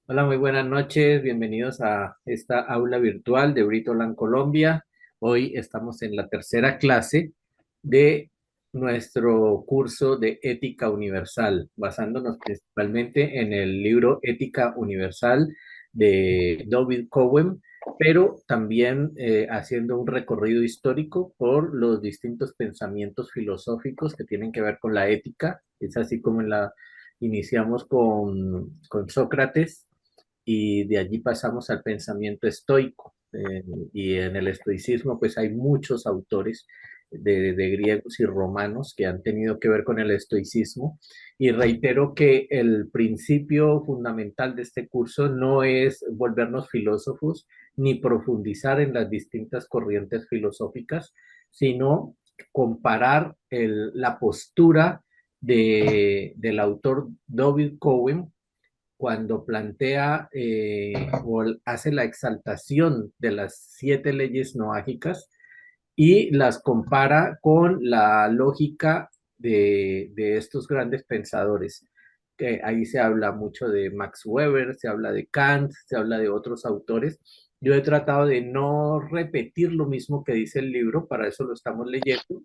Hola, muy buenas noches. Bienvenidos a esta aula virtual de Britoland Colombia. Hoy estamos en la tercera clase de nuestro curso de Ética Universal, basándonos principalmente en el libro Ética Universal de David Cowen, pero también haciendo un recorrido histórico por los distintos pensamientos filosóficos que tienen que ver con la ética. Es así como iniciamos con Sócrates y de allí pasamos al pensamiento estoico. Y en el estoicismo pues hay muchos autores de griegos y romanos que han tenido que ver con el estoicismo, y reitero que el principio fundamental de este curso no es volvernos filósofos ni profundizar en las distintas corrientes filosóficas, sino comparar la postura del autor David Cowen cuando plantea o hace la exaltación de las 7 leyes noágicas y las compara con la lógica de estos grandes pensadores. Que ahí se habla mucho de Max Weber, se habla de Kant, se habla de otros autores. Yo he tratado de no repetir lo mismo que dice el libro, para eso lo estamos leyendo,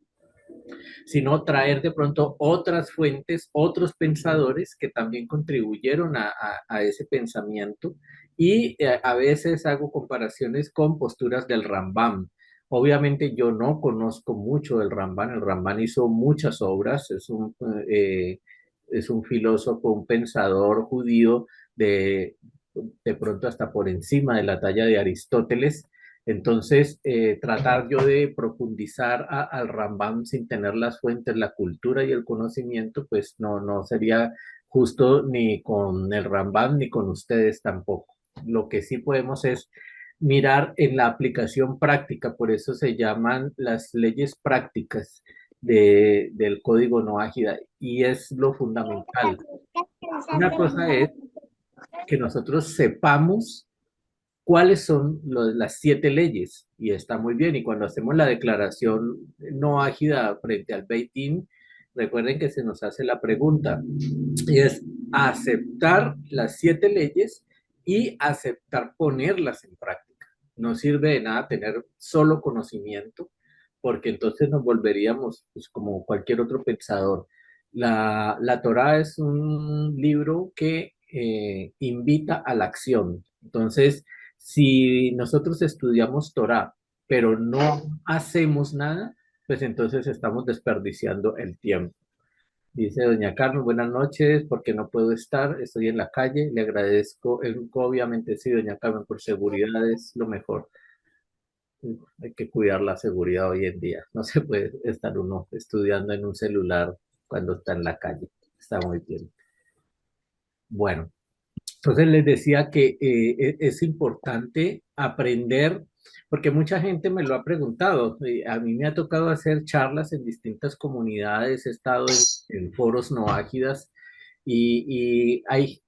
sino traer de pronto otras fuentes, otros pensadores que también contribuyeron a ese pensamiento, y a veces hago comparaciones con posturas del Rambam. Obviamente yo no conozco mucho del Rambam. El Rambam hizo muchas obras, es un filósofo, un pensador judío de, de pronto hasta por encima de la talla de Aristóteles. Entonces, tratar yo de profundizar al Rambam sin tener las fuentes, la cultura y el conocimiento, pues no sería justo ni con el Rambam ni con ustedes tampoco. Lo que sí podemos es mirar en la aplicación práctica, por eso se llaman las leyes prácticas del código no ágida, y es lo fundamental. Una cosa es que nosotros sepamos cuáles son las 7 leyes, y está muy bien. Y cuando hacemos la declaración no ágida frente al Beit Din, recuerden que se nos hace la pregunta, y es aceptar las 7 leyes y aceptar ponerlas en práctica. No sirve de nada tener solo conocimiento, porque entonces nos volveríamos pues, como cualquier otro pensador. La Torá es un libro que invita a la acción. Entonces, si nosotros estudiamos Torá, pero no hacemos nada, pues entonces estamos desperdiciando el tiempo. Dice doña Carmen, buenas noches, porque no puedo estar, estoy en la calle, le agradezco, obviamente sí, doña Carmen, por seguridad es lo mejor. Hay que cuidar la seguridad hoy en día, no se puede estar uno estudiando en un celular cuando está en la calle, está muy bien. Bueno, entonces les decía que es importante aprender, porque mucha gente me lo ha preguntado. A mí me ha tocado hacer charlas en distintas comunidades, he estado en foros no ágidas, y hay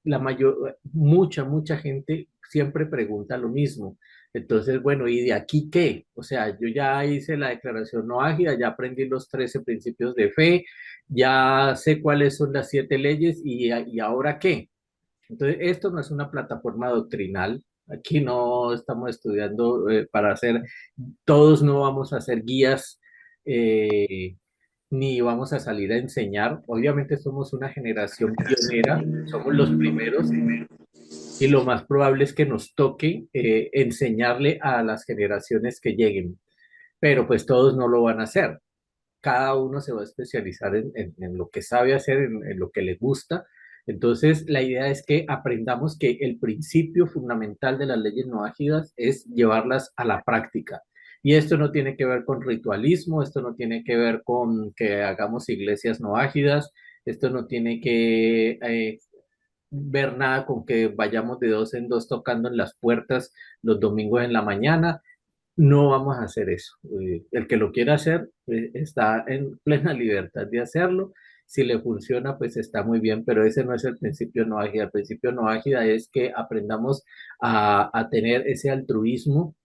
mucha gente siempre pregunta lo mismo. Entonces, bueno, ¿y de aquí qué? O sea, yo ya hice la declaración no ágida, ya aprendí los 13 principios de fe, ya sé cuáles son las 7 leyes, y ahora qué. Entonces, esto no es una plataforma doctrinal. Aquí no estamos estudiando para hacer, todos no vamos a hacer guías, eh, ni vamos a salir a enseñar. Obviamente somos una generación pionera, somos los primeros, y lo más probable es que nos toque enseñarle a las generaciones que lleguen, pero pues todos no lo van a hacer. Cada uno se va a especializar en lo que sabe hacer, en lo que le gusta. Entonces, la idea es que aprendamos que el principio fundamental de las leyes no ágidas es llevarlas a la práctica. Y esto no tiene que ver con ritualismo, esto no tiene que ver con que hagamos iglesias no ágidas, esto no tiene que ver nada con que vayamos de dos en dos tocando en las puertas los domingos en la mañana. No vamos a hacer eso. El que lo quiera hacer está en plena libertad de hacerlo. Si le funciona, pues está muy bien, pero ese no es el principio no ágida. El principio no ágida es que aprendamos a tener ese altruismo,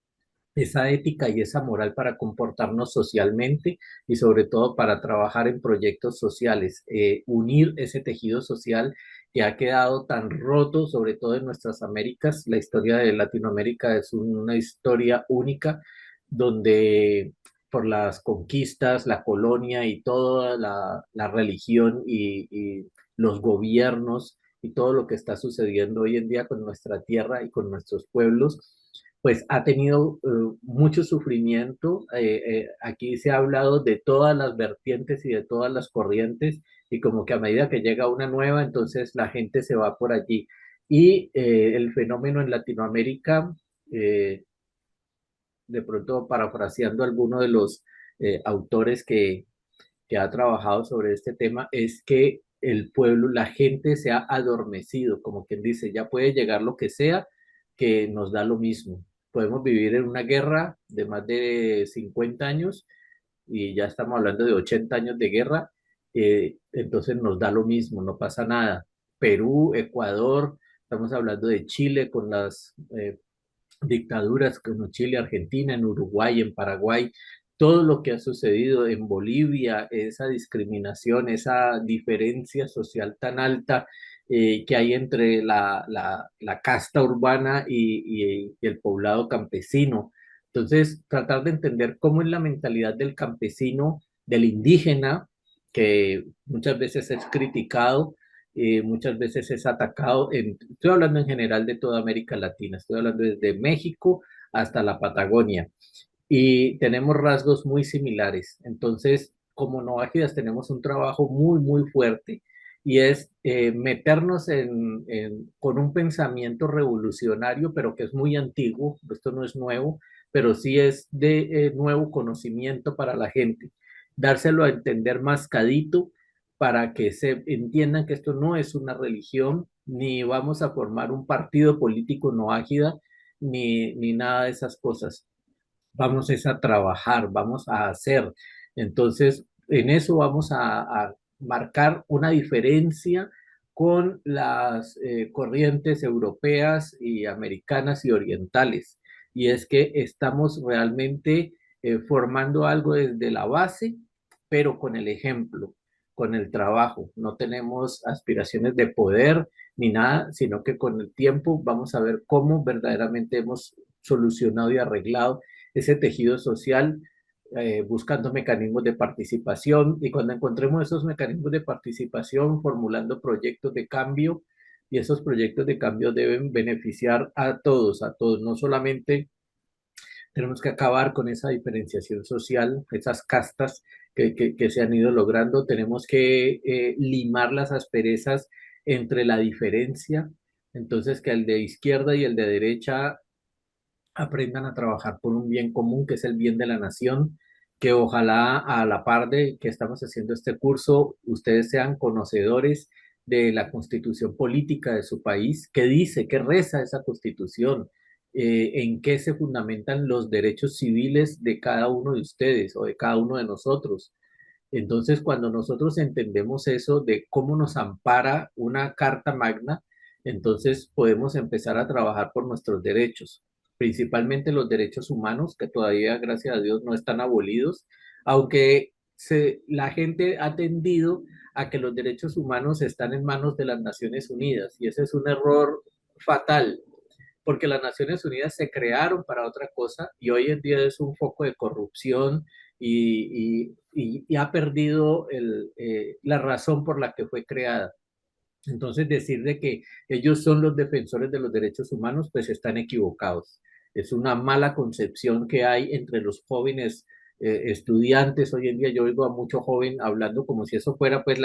esa ética y esa moral para comportarnos socialmente, y sobre todo para trabajar en proyectos sociales, unir ese tejido social que ha quedado tan roto, sobre todo en nuestras Américas. La historia de Latinoamérica es una historia única, donde por las conquistas, la colonia y toda la religión y los gobiernos y todo lo que está sucediendo hoy en día con nuestra tierra y con nuestros pueblos, pues ha tenido mucho sufrimiento. Aquí se ha hablado de todas las vertientes y de todas las corrientes, y como que a medida que llega una nueva, entonces la gente se va por allí. Y el fenómeno en Latinoamérica, eh, de pronto parafraseando a alguno de los autores que ha trabajado sobre este tema, es que el pueblo, la gente se ha adormecido, como quien dice, ya puede llegar lo que sea, que nos da lo mismo. Podemos vivir en una guerra de más de 50 años y ya estamos hablando de 80 años de guerra, entonces nos da lo mismo, no pasa nada. Perú, Ecuador, estamos hablando de Chile con las dictaduras como Chile, Argentina, en Uruguay, en Paraguay, todo lo que ha sucedido en Bolivia, esa discriminación, esa diferencia social tan alta que hay entre la casta urbana y el poblado campesino. Entonces, tratar de entender cómo es la mentalidad del campesino, del indígena, que muchas veces es criticado, muchas veces es atacado. Estoy hablando en general de toda América Latina, estoy hablando desde México hasta la Patagonia, y tenemos rasgos muy similares. Entonces, como Novágidas tenemos un trabajo muy, muy fuerte, y es meternos con un pensamiento revolucionario, pero que es muy antiguo. Esto no es nuevo, pero sí es de nuevo conocimiento para la gente, dárselo a entender mascadito, para que se entiendan que esto no es una religión, ni vamos a formar un partido político no ágida, ni nada de esas cosas. Vamos es a trabajar, vamos a hacer. Entonces, en eso vamos a marcar una diferencia con las corrientes europeas y americanas y orientales. Y es que estamos realmente formando algo desde la base, pero con el ejemplo, con el trabajo. No tenemos aspiraciones de poder ni nada, sino que con el tiempo vamos a ver cómo verdaderamente hemos solucionado y arreglado ese tejido social, buscando mecanismos de participación, y cuando encontremos esos mecanismos de participación, formulando proyectos de cambio, y esos proyectos de cambio deben beneficiar a todos, no solamente tenemos que acabar con esa diferenciación social, esas castas que se han ido logrando, tenemos que limar las asperezas entre la diferencia, entonces que el de izquierda y el de derecha aprendan a trabajar por un bien común, que es el bien de la nación, que ojalá a la par de que estamos haciendo este curso, ustedes sean conocedores de la constitución política de su país, qué dice, qué reza esa constitución, en qué se fundamentan los derechos civiles de cada uno de ustedes o de cada uno de nosotros. Entonces, cuando nosotros entendemos eso de cómo nos ampara una carta magna, entonces podemos empezar a trabajar por nuestros derechos, principalmente los derechos humanos, que todavía, gracias a Dios, no están abolidos, aunque la gente ha tendido a que los derechos humanos están en manos de las Naciones Unidas, y ese es un error fatal, porque las Naciones Unidas se crearon para otra cosa y hoy en día es un foco de corrupción, y ha perdido la razón por la que fue creada. Entonces, decir de que ellos son los defensores de los derechos humanos, pues están equivocados. Es una mala concepción que hay entre los jóvenes estudiantes. Hoy en día yo oigo a mucho joven hablando como si eso fuera pues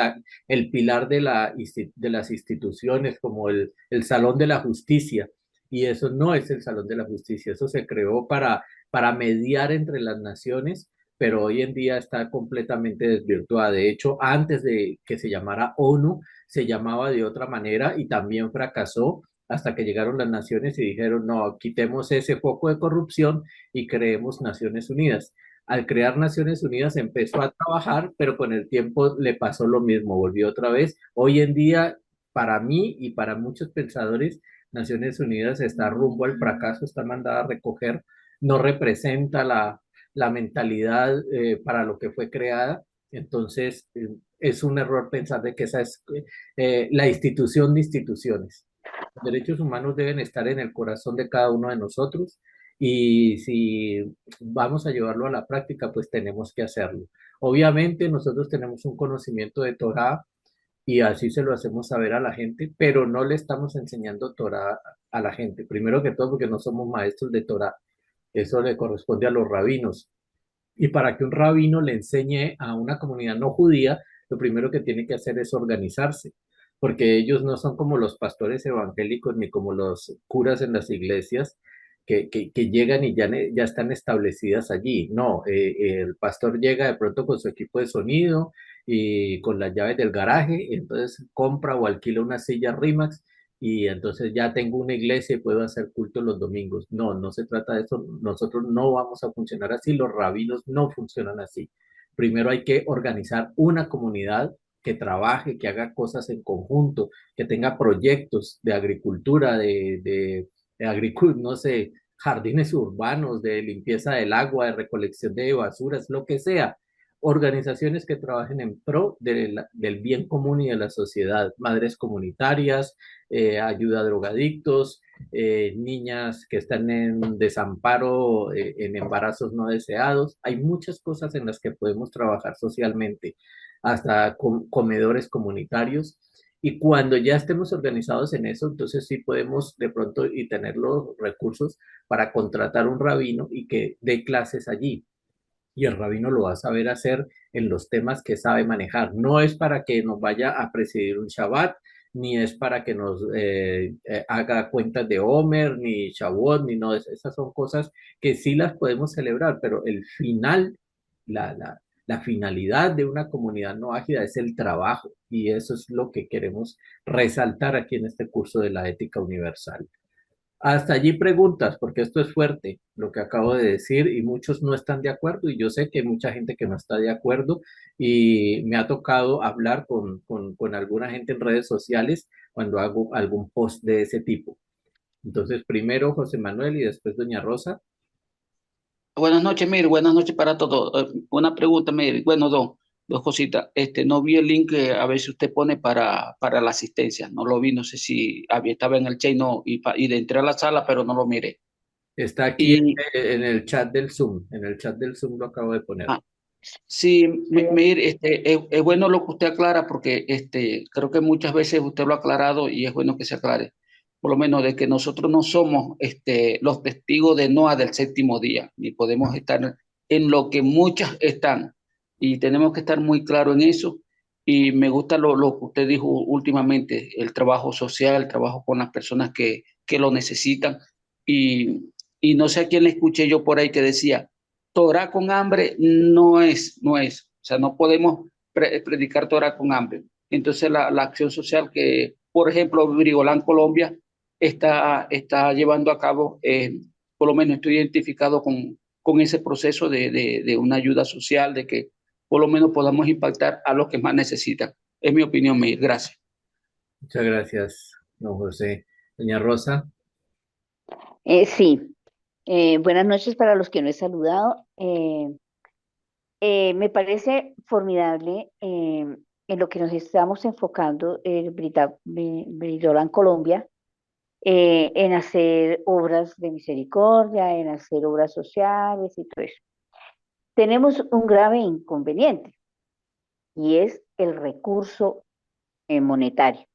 el pilar de las instituciones, como el salón de la justicia. Y eso no es el salón de la justicia, eso se creó para mediar entre las naciones, pero hoy en día está completamente desvirtuada. De hecho, antes de que se llamara ONU, se llamaba de otra manera y también fracasó hasta que llegaron las naciones y dijeron, no, quitemos ese foco de corrupción y creemos Naciones Unidas. Al crear Naciones Unidas empezó a trabajar, pero con el tiempo le pasó lo mismo, volvió otra vez. Hoy en día, para mí y para muchos pensadores, Naciones Unidas está rumbo al fracaso, está mandada a recoger, no representa la mentalidad para lo que fue creada, Entonces, es un error pensar de que esa es la institución de instituciones. Los derechos humanos deben estar en el corazón de cada uno de nosotros y si vamos a llevarlo a la práctica, pues tenemos que hacerlo. Obviamente nosotros tenemos un conocimiento de Torah y así se lo hacemos saber a la gente, pero no le estamos enseñando Torah a la gente. Primero que todo porque no somos maestros de Torah. Eso le corresponde a los rabinos. Y para que un rabino le enseñe a una comunidad no judía, lo primero que tiene que hacer es organizarse, porque ellos no son como los pastores evangélicos ni como los curas en las iglesias que llegan y ya están establecidas allí. No, el pastor llega de pronto con su equipo de sonido y con las llaves del garaje, entonces compra o alquila una silla Rimax y entonces ya tengo una iglesia y puedo hacer culto los domingos. No, no se trata de eso. Nosotros no vamos a funcionar así. Los rabinos no funcionan así. Primero hay que organizar una comunidad que trabaje, que haga cosas en conjunto, que tenga proyectos de agricultura, no sé, jardines urbanos, de limpieza del agua, de recolección de basuras, lo que sea. Organizaciones que trabajen en pro del bien común y de la sociedad, madres comunitarias, ayuda a drogadictos, niñas que están en desamparo, en embarazos no deseados. Hay muchas cosas en las que podemos trabajar socialmente, hasta comedores comunitarios. Y cuando ya estemos organizados en eso, entonces sí podemos de pronto y tener los recursos para contratar un rabino y que dé clases allí y el rabino lo va a saber hacer en los temas que sabe manejar. No es para que nos vaya a presidir un Shabbat, ni es para que nos haga cuentas de Omer, ni Shavuot, ni no. Esas son cosas que sí las podemos celebrar, pero el final, la finalidad de una comunidad no ágida es el trabajo, y eso es lo que queremos resaltar aquí en este curso de la ética universal. Hasta allí preguntas, porque esto es fuerte, lo que acabo de decir, y muchos no están de acuerdo, y yo sé que hay mucha gente que no está de acuerdo, y me ha tocado hablar con alguna gente en redes sociales cuando hago algún post de ese tipo. Entonces, primero José Manuel y después Doña Rosa. Buenas noches, Mir, buenas noches para todos. Una pregunta, Mir, bueno, dos cositas. No vi el link a ver si usted pone para la asistencia. No lo vi, no sé si estaba en el chat y entré a la sala, pero no lo miré. Está aquí Y en el chat del Zoom, en el chat del Zoom lo acabo de poner. ah, sí, Mir, es bueno lo que usted aclara porque creo que muchas veces usted lo ha aclarado y es bueno que se aclare. Por lo menos de que nosotros no somos los testigos de Noa del séptimo día, ni podemos estar en lo que muchas están. Y tenemos que estar muy claros en eso. Y me gusta lo que usted dijo últimamente, el trabajo social, el trabajo con las personas que lo necesitan. Y no sé a quién le escuché yo por ahí que decía, Torah con hambre no es. O sea, no podemos predicar Torah con hambre. Entonces, la acción social que, por ejemplo, Brigolán Colombia está llevando a cabo, por lo menos estoy identificado con ese proceso de una ayuda social, de que por lo menos podamos impactar a los que más necesitan. Es mi opinión, Meir. Gracias. Muchas gracias, don José. Doña Rosa. Sí, buenas noches para los que no he saludado. Me parece formidable en lo que nos estamos enfocando el Bridorán Colombia, en hacer obras de misericordia, en hacer obras sociales y todo eso. Tenemos un grave inconveniente y es el recurso monetario.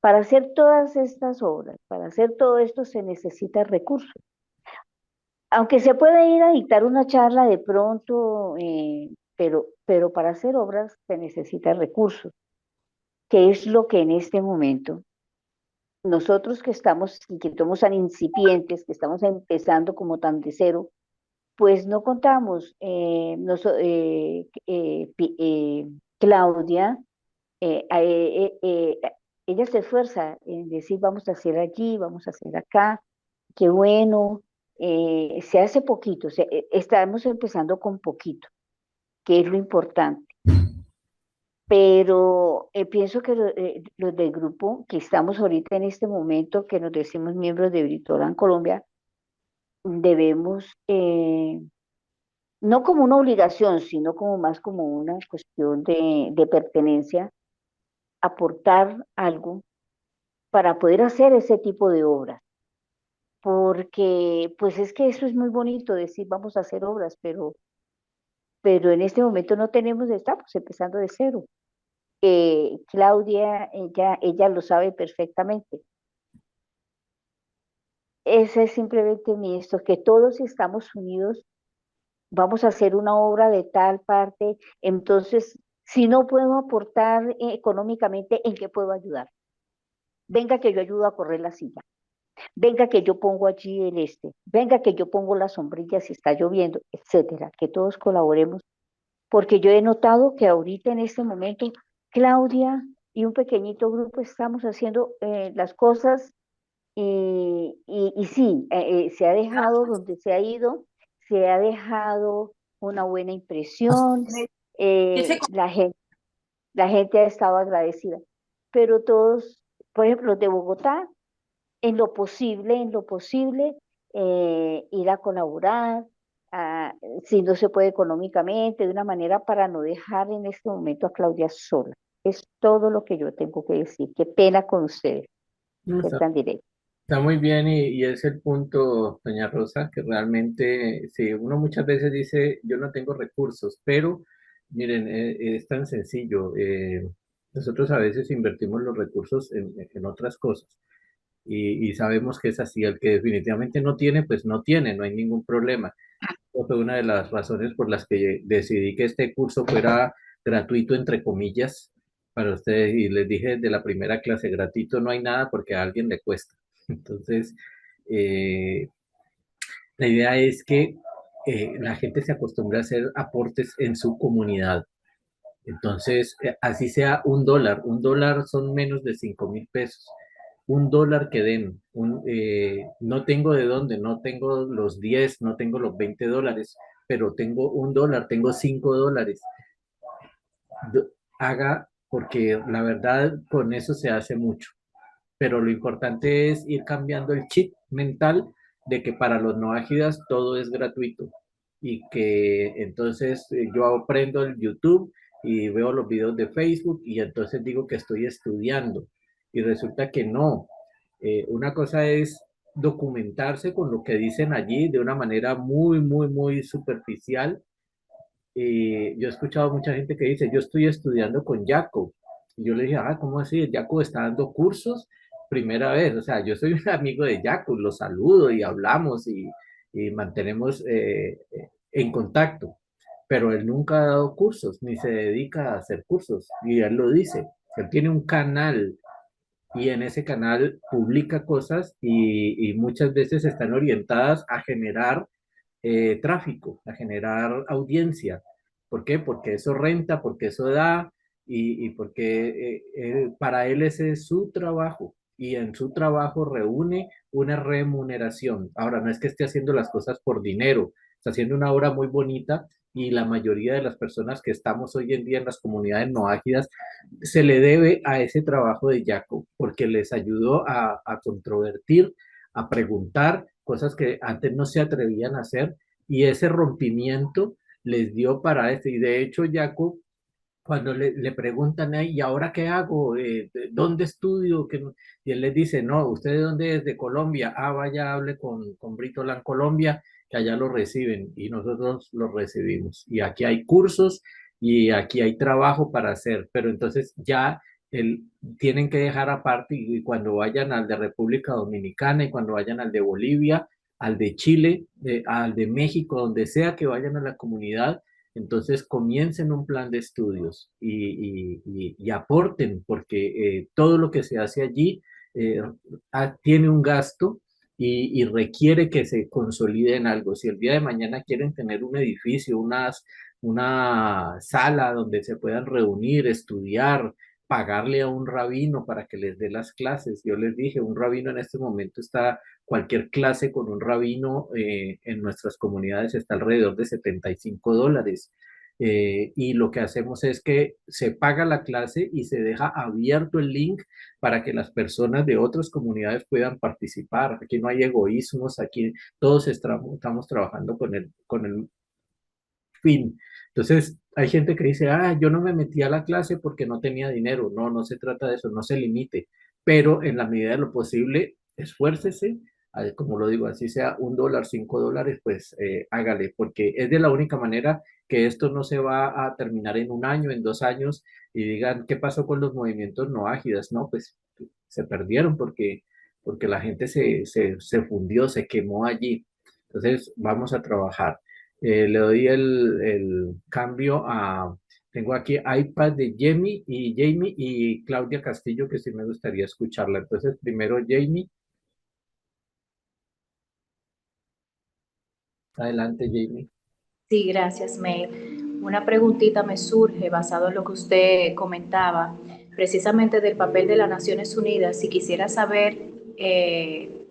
Para hacer todas estas obras, para hacer todo esto se necesita recursos. Aunque se puede ir a dictar una charla de pronto, pero para hacer obras se necesita recursos, que es lo que en este momento nosotros que somos tan incipientes, que estamos empezando como tan de cero, pues no contamos. Claudia, eh, eh, eh, ella se esfuerza en decir vamos a hacer allí, vamos a hacer acá, qué bueno, se hace poquito, estamos empezando con poquito, que es lo importante. Pero pienso que los del grupo que estamos ahorita en este momento, que nos decimos miembros de Britolan Colombia, debemos no como una obligación, sino como más como una cuestión de pertenencia, aportar algo para poder hacer ese tipo de obras. Porque pues es que eso es muy bonito decir vamos a hacer obras, pero en este momento no tenemos, estamos empezando de cero. Claudia, ella lo sabe perfectamente. Ese es simplemente mi esto, que todos estamos unidos, vamos a hacer una obra de tal parte, entonces, si no puedo aportar económicamente, ¿en qué puedo ayudar? Venga que yo ayudo a correr la silla, venga que yo pongo allí el venga que yo pongo la sombrilla si está lloviendo, etcétera, que todos colaboremos, porque yo he notado que ahorita en este momento, Claudia y un pequeñito grupo estamos haciendo las cosas y sí, se ha dejado donde se ha ido, se ha dejado una buena impresión, la gente ha estado agradecida, pero todos, por ejemplo, los de Bogotá, en lo posible, ir a colaborar, ah, si no se puede económicamente, de una manera para no dejar en este momento a Claudia sola. Es todo lo que yo tengo que decir. Qué pena con ustedes, No, ser tan directo. está muy bien y es el punto, doña Rosa, que realmente, sí, uno muchas veces dice, yo no tengo recursos, pero miren, es tan sencillo. Nosotros a veces invertimos los recursos en otras cosas y sabemos que es así. El que definitivamente no tiene, pues no tiene, no hay ningún problema. Esa fue una de las razones por las que decidí que este curso fuera gratuito, entre comillas, para ustedes. Y les dije desde la primera clase, gratuito no hay nada porque a alguien le cuesta. Entonces, eh, la idea es que la gente se acostumbre a hacer aportes en su comunidad. Entonces, así sea un dólar son menos de 5.000 pesos. Un dólar que den, no tengo de dónde, no tengo los 10, no tengo los $20, pero tengo un dólar, tengo $5. Haga, porque la verdad con eso se hace mucho, pero lo importante es ir cambiando el chip mental de que para los no ágidas todo es gratuito y que entonces yo aprendo el YouTube y veo los videos de Facebook y entonces digo que estoy estudiando y resulta que no. Una cosa es documentarse con lo que dicen allí de una manera muy, muy, muy superficial. Yo he escuchado mucha gente que dice, yo estoy estudiando con Jacob. Y yo le dije, ah, ¿cómo así? Jacob está dando cursos primera vez. O sea, yo soy un amigo de Jacob, lo saludo y hablamos y mantenemos en contacto. Pero él nunca ha dado cursos, ni se dedica a hacer cursos. Y él lo dice. Él tiene un canal y en ese canal publica cosas y muchas veces están orientadas a generar tráfico, a generar audiencia. ¿Por qué? Porque eso renta, porque eso da y porque para él ese es su trabajo y en su trabajo reúne una remuneración. Ahora, no es que esté haciendo las cosas por dinero, está haciendo una obra muy bonita y la mayoría de las personas que estamos hoy en día en las comunidades no ágidas se le debe a ese trabajo de Jacob, porque les ayudó a controvertir, a preguntar cosas que antes no se atrevían a hacer, y ese rompimiento les dio para esto. Y de hecho, Jacob, cuando le preguntan, "Ay, ¿y ahora qué hago? ¿Dónde estudio?" Y él les dice, no, ¿usted de dónde es? De Colombia. Ah, vaya, hable con Brito Land Colombia, que allá lo reciben y nosotros lo recibimos. Y aquí hay cursos y aquí hay trabajo para hacer, pero entonces ya tienen que dejar aparte y cuando vayan al de República Dominicana y cuando vayan al de Bolivia, al de Chile, al de México, donde sea que vayan a la comunidad, entonces comiencen un plan de estudios y aporten, porque todo lo que se hace allí eh, tiene un gasto y requiere que se consolide en algo. Si el día de mañana quieren tener un edificio, una sala donde se puedan reunir, estudiar, pagarle a un rabino para que les dé las clases. Yo les dije, un rabino en este momento está, cualquier clase con un rabino en nuestras comunidades está alrededor de $75. Y lo que hacemos es que se paga la clase y se deja abierto el link para que las personas de otras comunidades puedan participar. Aquí no hay egoísmos, aquí todos estamos trabajando con el fin. Entonces, hay gente que dice, yo no me metí a la clase porque no tenía dinero. No, no se trata de eso, no se limite, pero en la medida de lo posible, esfuércese, como lo digo, así sea $1, $5, pues hágale, porque es de la única manera que esto no se va a terminar en un año, en 2 años, y digan, ¿qué pasó con los movimientos no ágidas? No, pues se perdieron porque la gente se fundió, se quemó allí. Entonces, vamos a trabajar. Le doy el cambio a, tengo aquí iPad de Jamie y Claudia Castillo, que sí me gustaría escucharla. Entonces, primero Jamie. Adelante, Jamie. Sí, gracias, May. Una preguntita me surge basado en lo que usted comentaba, precisamente del papel de las Naciones Unidas. Si quisiera saber,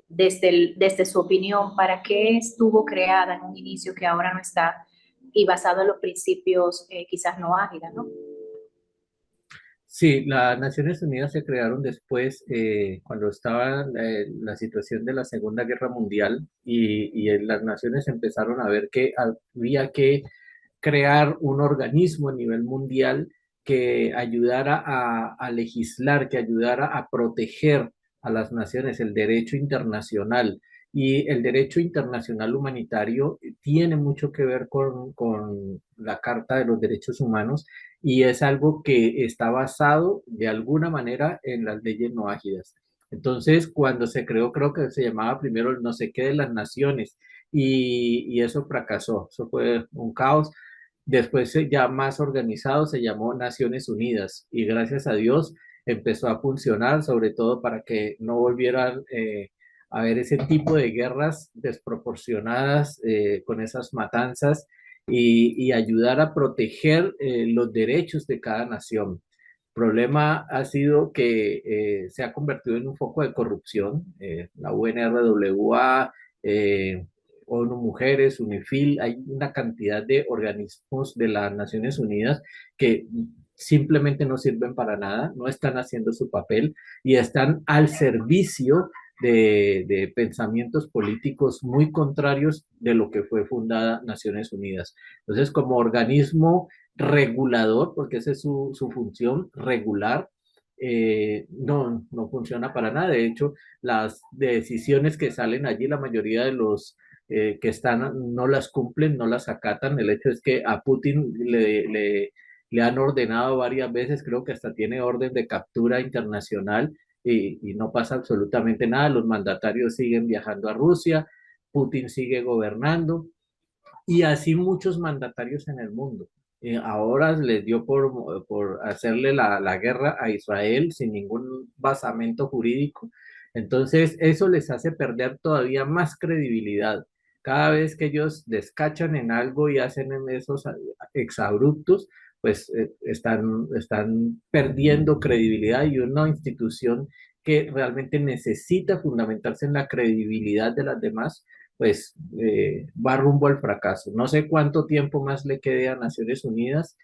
desde su opinión, para qué estuvo creada en un inicio que ahora no está y basado en los principios quizás no ágiles, ¿no? Sí, las Naciones Unidas se crearon después, cuando estaba la situación de la Segunda Guerra Mundial y las naciones empezaron a ver que había que crear un organismo a nivel mundial que ayudara a legislar, que ayudara a proteger a las naciones, el derecho internacional. Y el derecho internacional humanitario tiene mucho que ver con la Carta de los Derechos Humanos y es algo que está basado de alguna manera en las leyes no ágidas. Entonces, cuando se creó, creo que se llamaba primero el no sé qué de las naciones y eso fracasó, eso fue un caos. Después, ya más organizado, se llamó Naciones Unidas y gracias a Dios empezó a funcionar, sobre todo para que no volvieran a haber ese tipo de guerras desproporcionadas con esas matanzas y ayudar a proteger los derechos de cada nación. El problema ha sido que se ha convertido en un foco de corrupción. La UNRWA, ONU Mujeres, UNIFIL, hay una cantidad de organismos de las Naciones Unidas que simplemente no sirven para nada, no están haciendo su papel y están al servicio de pensamientos políticos muy contrarios de lo que fue fundada Naciones Unidas. Entonces, como organismo regulador, porque esa es su función, regular, no funciona para nada. De hecho, las decisiones que salen allí, la mayoría de los que están no las cumplen, no las acatan. El hecho es que a Putin le han ordenado varias veces, creo que hasta tiene orden de captura internacional y no pasa absolutamente nada. Los mandatarios siguen viajando a Rusia, Putin sigue gobernando y así muchos mandatarios en el mundo. Ahora les dio por hacerle la guerra a Israel sin ningún basamento jurídico. Entonces, eso les hace perder todavía más credibilidad. Cada vez que ellos descachan en algo y hacen en esos exabruptos, pues están perdiendo credibilidad y una institución que realmente necesita fundamentarse en la credibilidad de las demás pues va rumbo al fracaso. No sé cuánto tiempo más le quede a Naciones Unidas,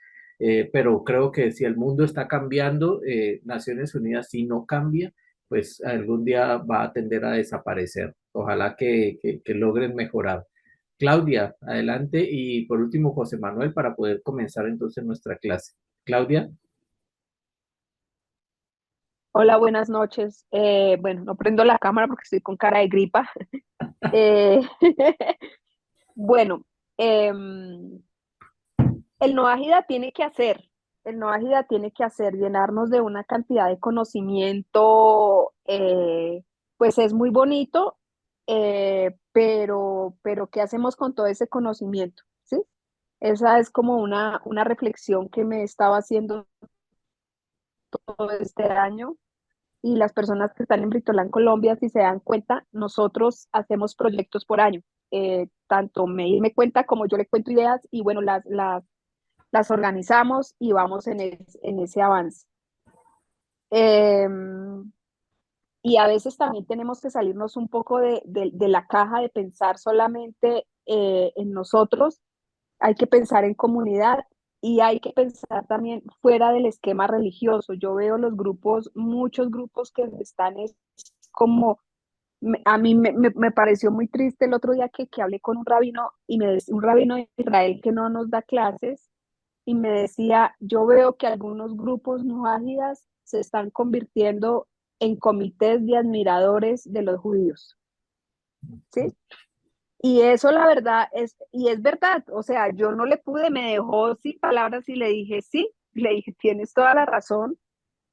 pero creo que si el mundo está cambiando, Naciones Unidas si no cambia, pues algún día va a tender a desaparecer. Ojalá que logren mejorar. Claudia, adelante. Y por último, José Manuel, para poder comenzar entonces nuestra clase. Claudia. Hola, buenas noches. Bueno, no prendo la cámara porque estoy con cara de gripa. Eh, bueno, em, el no ágida tiene que hacer, el no ágida tiene que hacer, llenarnos de una cantidad de conocimiento, pues es muy bonito, pero ¿qué hacemos con todo ese conocimiento? ¿Sí? Esa es como una reflexión que me estaba haciendo todo este año y las personas que están en Britolán, Colombia, si se dan cuenta, nosotros hacemos proyectos por año. Tanto me cuenta como yo le cuento ideas y bueno, las organizamos y vamos en ese avance. Eh, y a veces también tenemos que salirnos un poco de la caja de pensar solamente en nosotros, hay que pensar en comunidad y hay que pensar también fuera del esquema religioso. Yo veo los grupos, muchos grupos que están como A mí me pareció muy triste el otro día que hablé con un rabino, y un rabino de Israel que no nos da clases, y me decía, yo veo que algunos grupos mujájidas se están convirtiendo en comités de admiradores de los judíos, ¿sí? Y eso la verdad es verdad, o sea, yo no le pude, me dejó sin palabras y le dije, sí, le dije, tienes toda la razón.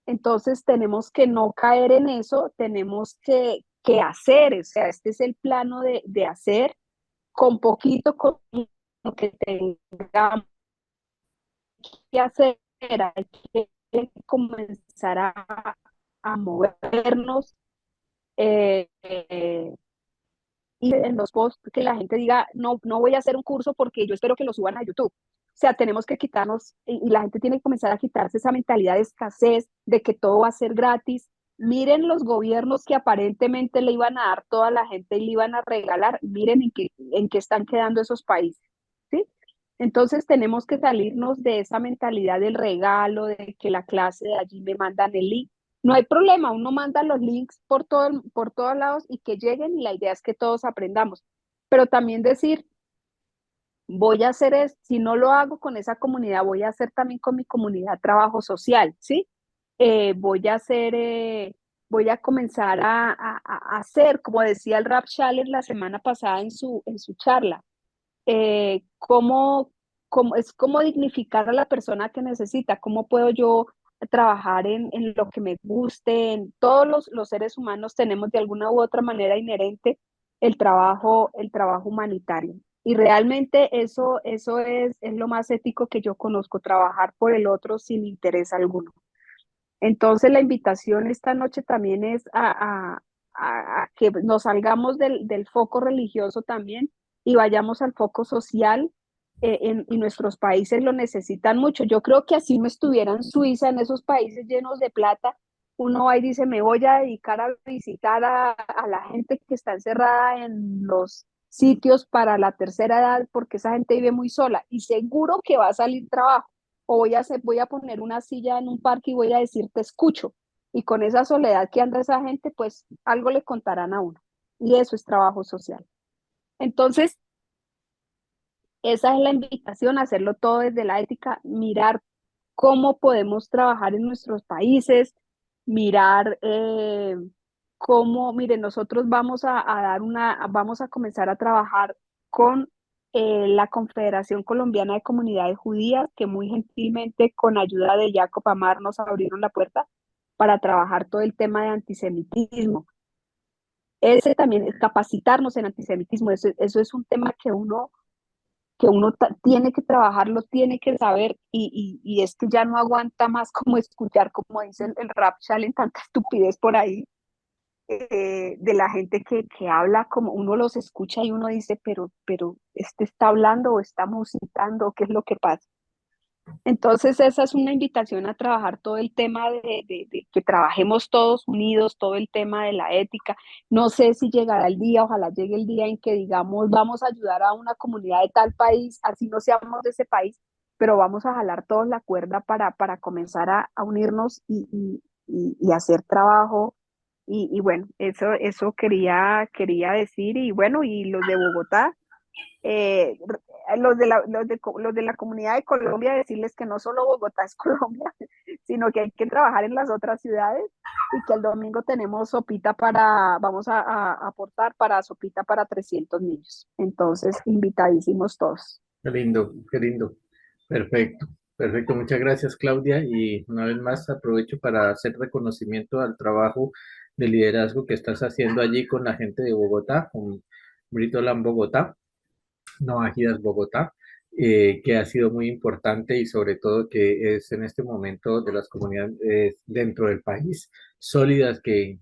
Entonces tenemos que no caer en eso, tenemos que hacer, o sea, este es el plano de hacer con poquito, con lo que tengamos que hacer, hay que comenzar a movernos, y en los posts que la gente diga, no, no voy a hacer un curso porque yo espero que lo suban a YouTube. O sea, tenemos que quitarnos, y la gente tiene que comenzar a quitarse esa mentalidad de escasez, de que todo va a ser gratis. Miren los gobiernos que aparentemente le iban a dar toda la gente y le iban a regalar, miren en qué están quedando esos países, ¿sí? Entonces tenemos que salirnos de esa mentalidad del regalo, de que la clase de allí me mandan el link. No hay problema, uno manda los links por todos lados y que lleguen, y la idea es que todos aprendamos. Pero también decir, voy a hacer es, si no lo hago con esa comunidad, voy a hacer también con mi comunidad trabajo social, ¿sí? Voy a hacer, voy a comenzar a hacer, como decía el Rap Challenge la semana pasada en su charla, cómo dignificar a la persona que necesita, cómo puedo yo trabajar en lo que me guste. En todos los seres humanos tenemos de alguna u otra manera inherente el trabajo humanitario. Y realmente eso es lo más ético que yo conozco, trabajar por el otro sin interés alguno. Entonces la invitación esta noche también es a que nos salgamos del foco religioso también y vayamos al foco social, y nuestros países lo necesitan mucho. Yo creo que así no estuviera en Suiza, en esos países llenos de plata, uno va y dice, me voy a dedicar a visitar a la gente que está encerrada en los sitios para la tercera edad, porque esa gente vive muy sola y seguro que va a salir trabajo. O voy a poner una silla en un parque y voy a decir, te escucho. Y con esa soledad que anda esa gente, pues algo le contarán a uno. Y eso es trabajo social. Entonces, esa es la invitación, a hacerlo todo desde la ética, mirar cómo podemos trabajar en nuestros países, mirar miren, nosotros vamos a comenzar a trabajar con la Confederación Colombiana de Comunidades Judías, que muy gentilmente, con ayuda de Jacob Amar, nos abrieron la puerta para trabajar todo el tema de antisemitismo. Ese también es capacitarnos en antisemitismo, eso es un tema que uno tiene que trabajarlo, tiene que saber, y es que ya no aguanta más como escuchar, como dice el Rap Challenge, tanta estupidez por ahí, de la gente que habla, como uno los escucha y uno dice, pero este está hablando o está musitando, ¿qué es lo que pasa? Entonces esa es una invitación a trabajar todo el tema de que trabajemos todos unidos, todo el tema de la ética. No sé si llegará el día, ojalá llegue el día en que digamos, vamos a ayudar a una comunidad de tal país, así no seamos de ese país, pero vamos a jalar todos la cuerda para comenzar a unirnos y hacer trabajo. Y bueno, eso quería decir. Y bueno, y los de Bogotá, eh, los de la comunidad de Colombia, decirles que no solo Bogotá es Colombia, sino que hay que trabajar en las otras ciudades, y que el domingo tenemos vamos a aportar para sopita para 300 niños. Entonces, invitadísimos todos. Qué lindo, qué lindo. Perfecto, perfecto. Muchas gracias, Claudia. Y una vez más aprovecho para hacer reconocimiento al trabajo de liderazgo que estás haciendo allí con la gente de Bogotá, con Britoland Bogotá, no Agidas Bogotá, que ha sido muy importante y sobre todo que es en este momento de las comunidades dentro del país sólidas que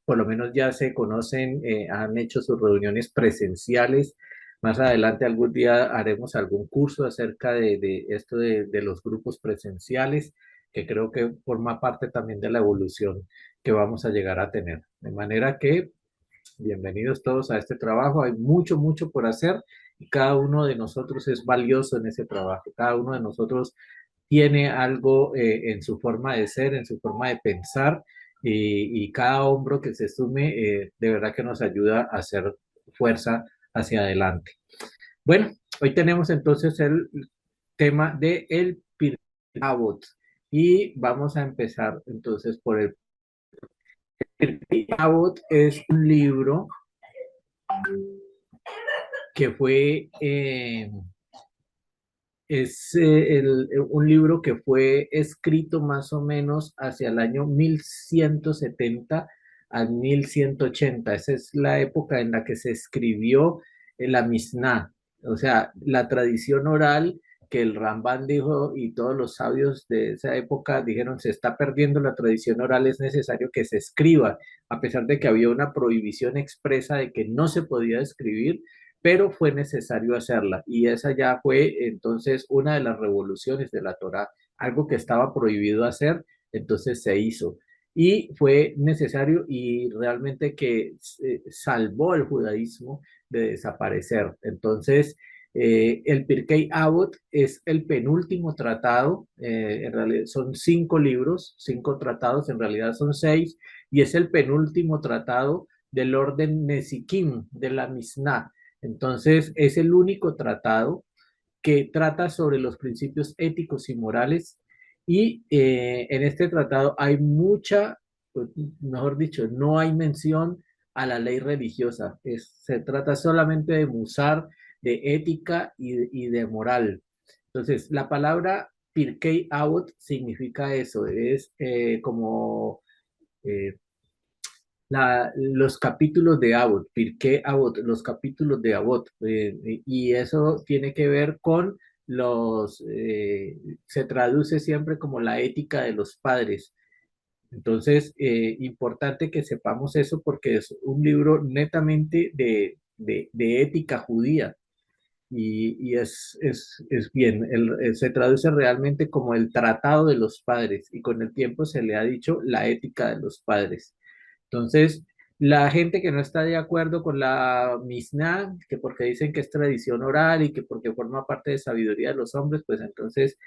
por lo menos ya se conocen, han hecho sus reuniones presenciales. Más adelante algún día haremos algún curso acerca de esto de los grupos presenciales, que creo que forma parte también de la evolución que vamos a llegar a tener. De manera que bienvenidos todos a este trabajo. Hay mucho, mucho por hacer y cada uno de nosotros es valioso en ese trabajo. Cada uno de nosotros tiene algo en su forma de ser, en su forma de pensar y cada hombro que se sume de verdad que nos ayuda a hacer fuerza hacia adelante. Bueno, hoy tenemos entonces el tema de el Pirkei Avot y vamos a empezar entonces por el Pirkei Avot. Es un libro que fue un libro que fue escrito más o menos hacia el año 1170 al 1180. Esa es la época en la que se escribió la Misná, o sea, la tradición oral que el Rambán dijo y todos los sabios de esa época dijeron: se está perdiendo la tradición oral, es necesario que se escriba, a pesar de que había una prohibición expresa de que no se podía escribir, pero fue necesario hacerla, y esa ya fue entonces una de las revoluciones de la Torá, algo que estaba prohibido hacer, entonces se hizo, y fue necesario y realmente que salvó el judaísmo de desaparecer. Entonces, el Pirkei Avot es el penúltimo tratado, en realidad son 5 libros, 5 tratados, en realidad son 6, y es el penúltimo tratado del orden Nesikim, de la Misná. Entonces, es el único tratado que trata sobre los principios éticos y morales, y en este tratado hay mucha, mejor dicho, no hay mención a la ley religiosa. Se trata solamente de musar, de ética y de moral. Entonces, la palabra Pirkei Avot significa eso, es como eh, los capítulos de Avot, Pirkei Avot, los capítulos de Avot, y eso tiene que ver con se traduce siempre como la ética de los padres. Entonces, importante que sepamos eso porque es un libro netamente de ética judía. Y es bien, se traduce realmente como el tratado de los padres, y con el tiempo se le ha dicho la ética de los padres. Entonces, la gente que no está de acuerdo con la Mishnah, que porque dicen que es tradición oral y que porque forma parte de sabiduría de los hombres, pues entonces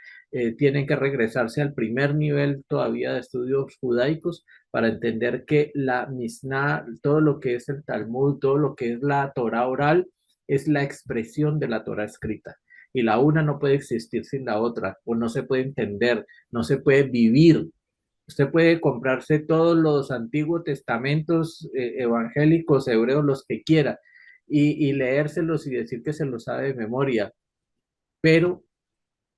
tienen que regresarse al primer nivel todavía de estudios judaicos para entender que la Mishnah, todo lo que es el Talmud, todo lo que es la Torah oral, es la expresión de la Torah escrita. Y la una no puede existir sin la otra, o no se puede entender, no se puede vivir. Usted puede comprarse todos los antiguos testamentos evangélicos, hebreos, los que quiera, y leérselos y decir que se los sabe de memoria, pero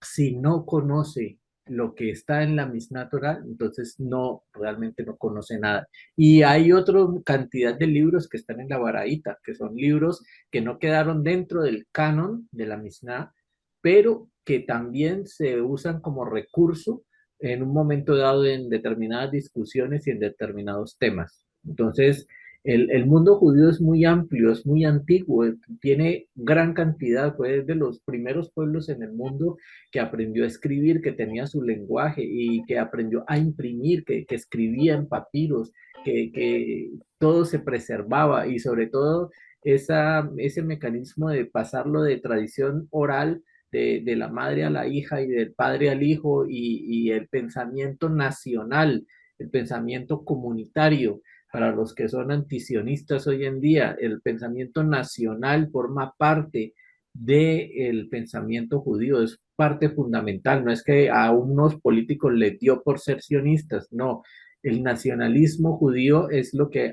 si no conoce lo que está en la Mishnah Torah, entonces no, realmente no conoce nada. Y hay otra cantidad de libros que están en la Baraita, que son libros que no quedaron dentro del canon de la Mishnah, pero que también se usan como recurso en un momento dado en determinadas discusiones y en determinados temas. Entonces, el mundo judío es muy amplio, es muy antiguo, tiene gran cantidad, fue de los primeros pueblos en el mundo que aprendió a escribir, que tenía su lenguaje y que aprendió a imprimir, que escribía en papiros, que todo se preservaba, y sobre todo ese mecanismo de pasarlo de tradición oral de la madre a la hija y del padre al hijo, y el pensamiento nacional, el pensamiento comunitario. Para los que son antisionistas hoy en día, el pensamiento nacional forma parte del pensamiento judío, es parte fundamental. No es que a unos políticos les dio por ser sionistas, no. El nacionalismo judío es lo que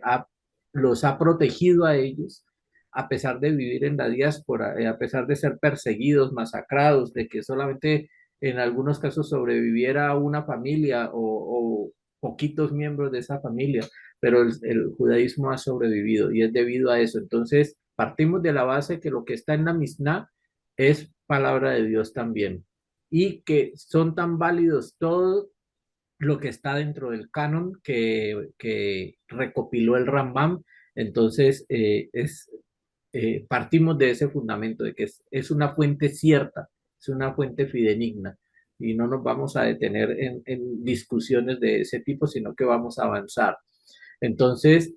los ha protegido a ellos, a pesar de vivir en la diáspora, a pesar de ser perseguidos, masacrados, de que solamente en algunos casos sobreviviera una familia o poquitos miembros de esa familia, pero el judaísmo ha sobrevivido y es debido a eso. Entonces, partimos de la base que lo que está en la Mishnah es palabra de Dios también, y que son tan válidos todo lo que está dentro del canon que recopiló el Rambam. Entonces, partimos de ese fundamento de que es una fuente cierta, es una fuente fidedigna, y no nos vamos a detener en discusiones de ese tipo, sino que vamos a avanzar. Entonces,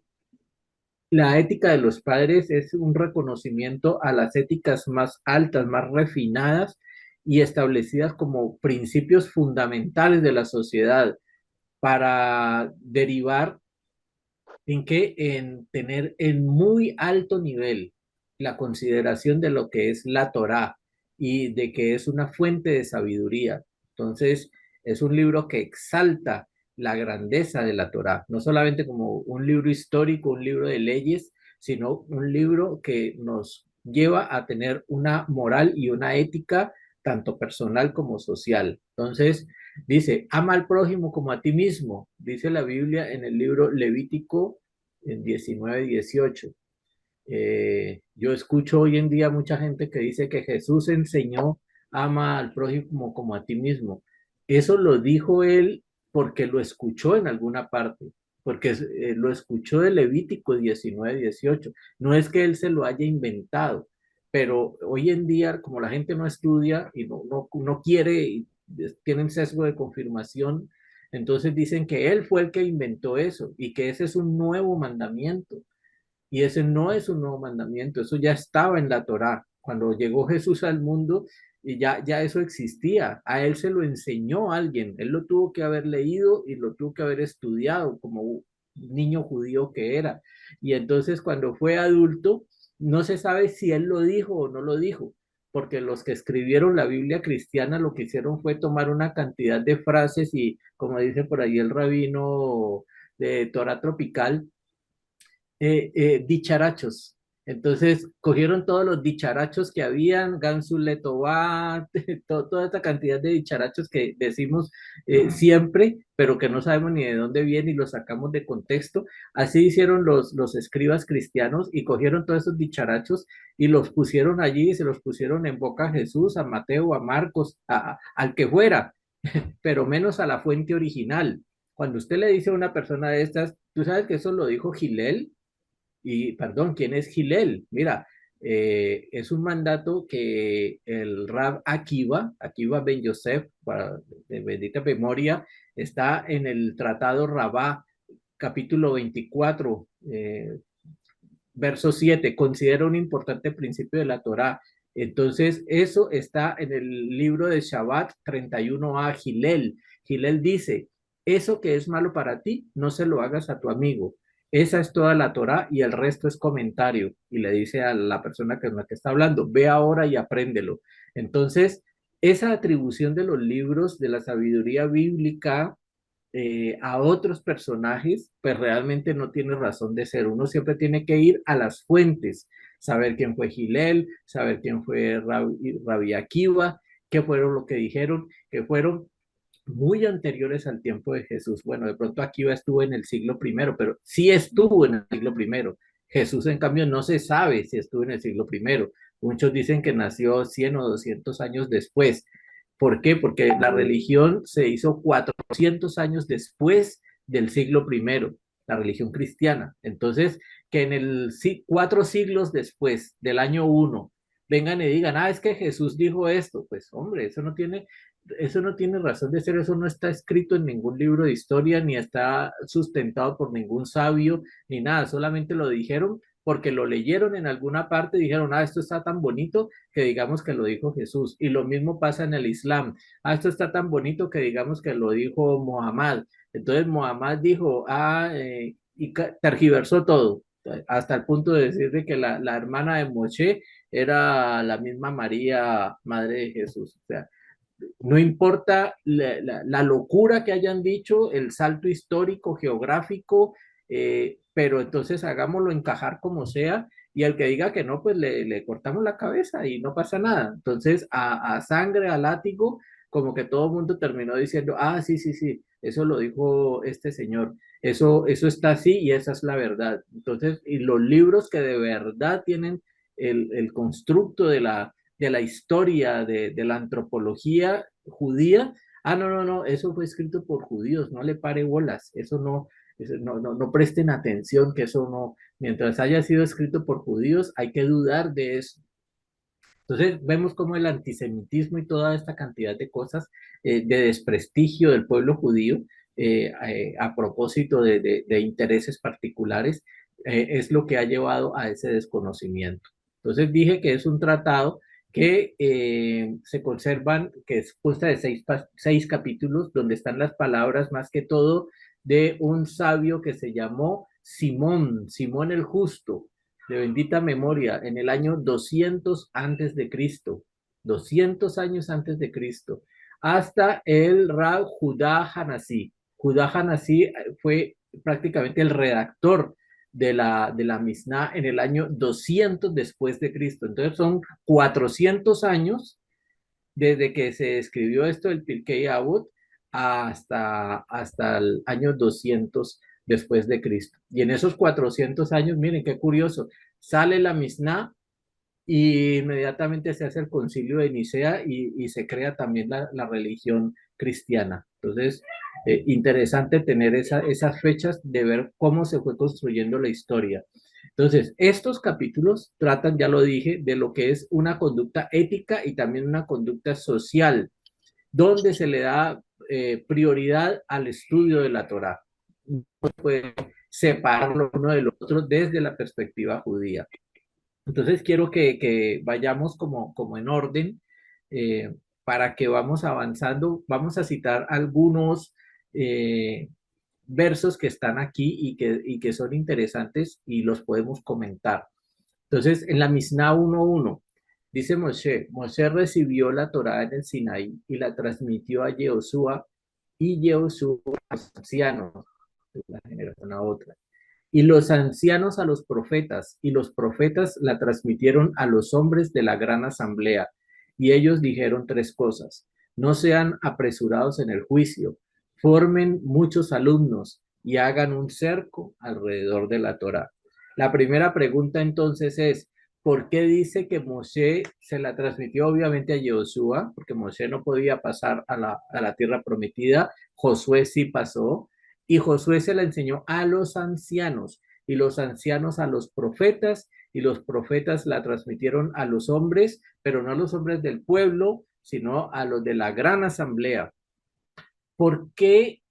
la ética de los padres es un reconocimiento a las éticas más altas, más refinadas y establecidas como principios fundamentales de la sociedad, para derivar en tener en muy alto nivel la consideración de lo que es la Torá y de que es una fuente de sabiduría. Entonces, es un libro que exalta la grandeza de la Torá, no solamente como un libro histórico, un libro de leyes, sino un libro que nos lleva a tener una moral y una ética tanto personal como social. Entonces, dice, ama al prójimo como a ti mismo, dice la Biblia en el libro Levítico en 19:18. Yo escucho hoy en día mucha gente que dice que Jesús enseñó, ama al prójimo como a ti mismo. Eso lo dijo él porque lo escuchó en alguna parte, porque lo escuchó de Levítico 19:18. No es que él se lo haya inventado, pero hoy en día, como la gente no estudia y no quiere, y tienen sesgo de confirmación, entonces dicen que él fue el que inventó eso y que ese es un nuevo mandamiento. Y ese no es un nuevo mandamiento, eso ya estaba en la Torá. Cuando llegó Jesús al mundo, y ya eso existía. A él se lo enseñó alguien, él lo tuvo que haber leído y lo tuvo que haber estudiado como un niño judío que era. Y entonces cuando fue adulto, no se sabe si él lo dijo o no lo dijo, porque los que escribieron la Biblia cristiana lo que hicieron fue tomar una cantidad de frases y, como dice por ahí el rabino de Torah Tropical, dicharachos. Entonces cogieron todos los dicharachos que habían, Gansu Letová, toda esta cantidad de dicharachos que decimos siempre, pero que no sabemos ni de dónde viene y los sacamos de contexto. Así hicieron los escribas cristianos y cogieron todos esos dicharachos y los pusieron allí y se los pusieron en boca a Jesús, a Mateo, a Marcos, al que fuera, pero menos a la fuente original. Cuando usted le dice a una persona de estas, tú sabes que eso lo dijo Gilel, y perdón, ¿quién es Gilel? Mira, es un mandato que el Rab Akiva Ben Yosef, de bendita memoria, está en el Tratado Rabá, capítulo 24, verso 7, considera un importante principio de la Torá. Entonces, eso está en el libro de Shabbat 31a, Gilel. Gilel dice, eso que es malo para ti, no se lo hagas a tu amigo. Esa es toda la Torá y el resto es comentario. Y le dice a la persona que es la que está hablando, ve ahora y apréndelo. Entonces, esa atribución de los libros de la sabiduría bíblica a otros personajes, pues realmente no tiene razón de ser. Uno siempre tiene que ir a las fuentes, saber quién fue Gilel, saber quién fue Rabbi Akiva, qué fueron lo que dijeron, que fueron muy anteriores al tiempo de Jesús. Bueno, de pronto Akiva estuvo en el siglo primero, pero sí estuvo en el siglo primero. Jesús, en cambio, no se sabe si estuvo en el siglo primero. Muchos dicen que nació 100 o 200 años después. ¿Por qué? Porque la religión se hizo 400 años después del siglo primero, la religión cristiana. Entonces, que en el 4 siglos después del año 1 vengan y digan, es que Jesús dijo esto, pues hombre, eso no tiene razón de ser, eso no está escrito en ningún libro de historia, ni está sustentado por ningún sabio, ni nada, solamente lo dijeron porque lo leyeron en alguna parte y dijeron, esto está tan bonito que digamos que lo dijo Jesús. Y lo mismo pasa en el Islam. Esto está tan bonito que digamos que lo dijo Mohammed. Entonces Mohammed dijo, y tergiversó todo, hasta el punto de decir de que la hermana de Moshe era la misma María, madre de Jesús. O sea, no importa la locura que hayan dicho, el salto histórico, geográfico, pero entonces hagámoslo encajar como sea y al que diga que no, pues le cortamos la cabeza y no pasa nada. Entonces, a sangre, a látigo, como que todo el mundo terminó diciendo, sí, sí, sí, eso lo dijo este señor, eso está así y esa es la verdad. Entonces, y los libros que de verdad tienen el constructo de la historia de la antropología judía, no, eso fue escrito por judíos, no le pare bolas, no presten atención, que eso no, mientras haya sido escrito por judíos, hay que dudar de eso. Entonces vemos como el antisemitismo y toda esta cantidad de cosas de desprestigio del pueblo judío a propósito de intereses particulares es lo que ha llevado a ese desconocimiento. Entonces dije que es un tratado que se conservan, que es consta de 6 capítulos, donde están las palabras más que todo de un sabio que se llamó Simón el Justo, de bendita memoria, en el año 200 antes de Cristo, 200 años antes de Cristo, hasta el Rab Judá Hanasí. Judá Hanasí fue prácticamente el redactor de la Misná en el año 200 después de Cristo. Entonces son 400 años desde que se escribió esto, el Pirkei Avot, hasta el año 200 después de Cristo. Y en esos 400 años, miren qué curioso, sale la Misná y inmediatamente se hace el concilio de Nicea y se crea también la religión cristiana. Entonces, interesante tener esas fechas de ver cómo se fue construyendo la historia. Entonces, estos capítulos tratan, ya lo dije, de lo que es una conducta ética y también una conducta social, donde se le da prioridad al estudio de la Torá. No se puede separarlo uno del otro desde la perspectiva judía. Entonces quiero que vayamos como en orden para que vamos avanzando. Vamos a citar algunos versos que están aquí y que son interesantes y los podemos comentar. Entonces, en la Misná 1.1 dice Moshe recibió la Torá en el Sinaí y la transmitió a Yehoshua y Yehoshua a los ancianos de una generación a otra y los ancianos a los profetas, y los profetas la transmitieron a los hombres de la gran asamblea. Y ellos dijeron 3 cosas: no sean apresurados en el juicio, formen muchos alumnos y hagan un cerco alrededor de la Torá. La primera pregunta entonces es, ¿por qué dice que Moshe se la transmitió obviamente a Yehoshua? Porque Moshe no podía pasar a la tierra prometida, Josué sí pasó, y Josué se la enseñó a los ancianos, y los ancianos a los profetas, y los profetas la transmitieron a los hombres, pero no a los hombres del pueblo, sino a los de la gran asamblea. ¿Por qué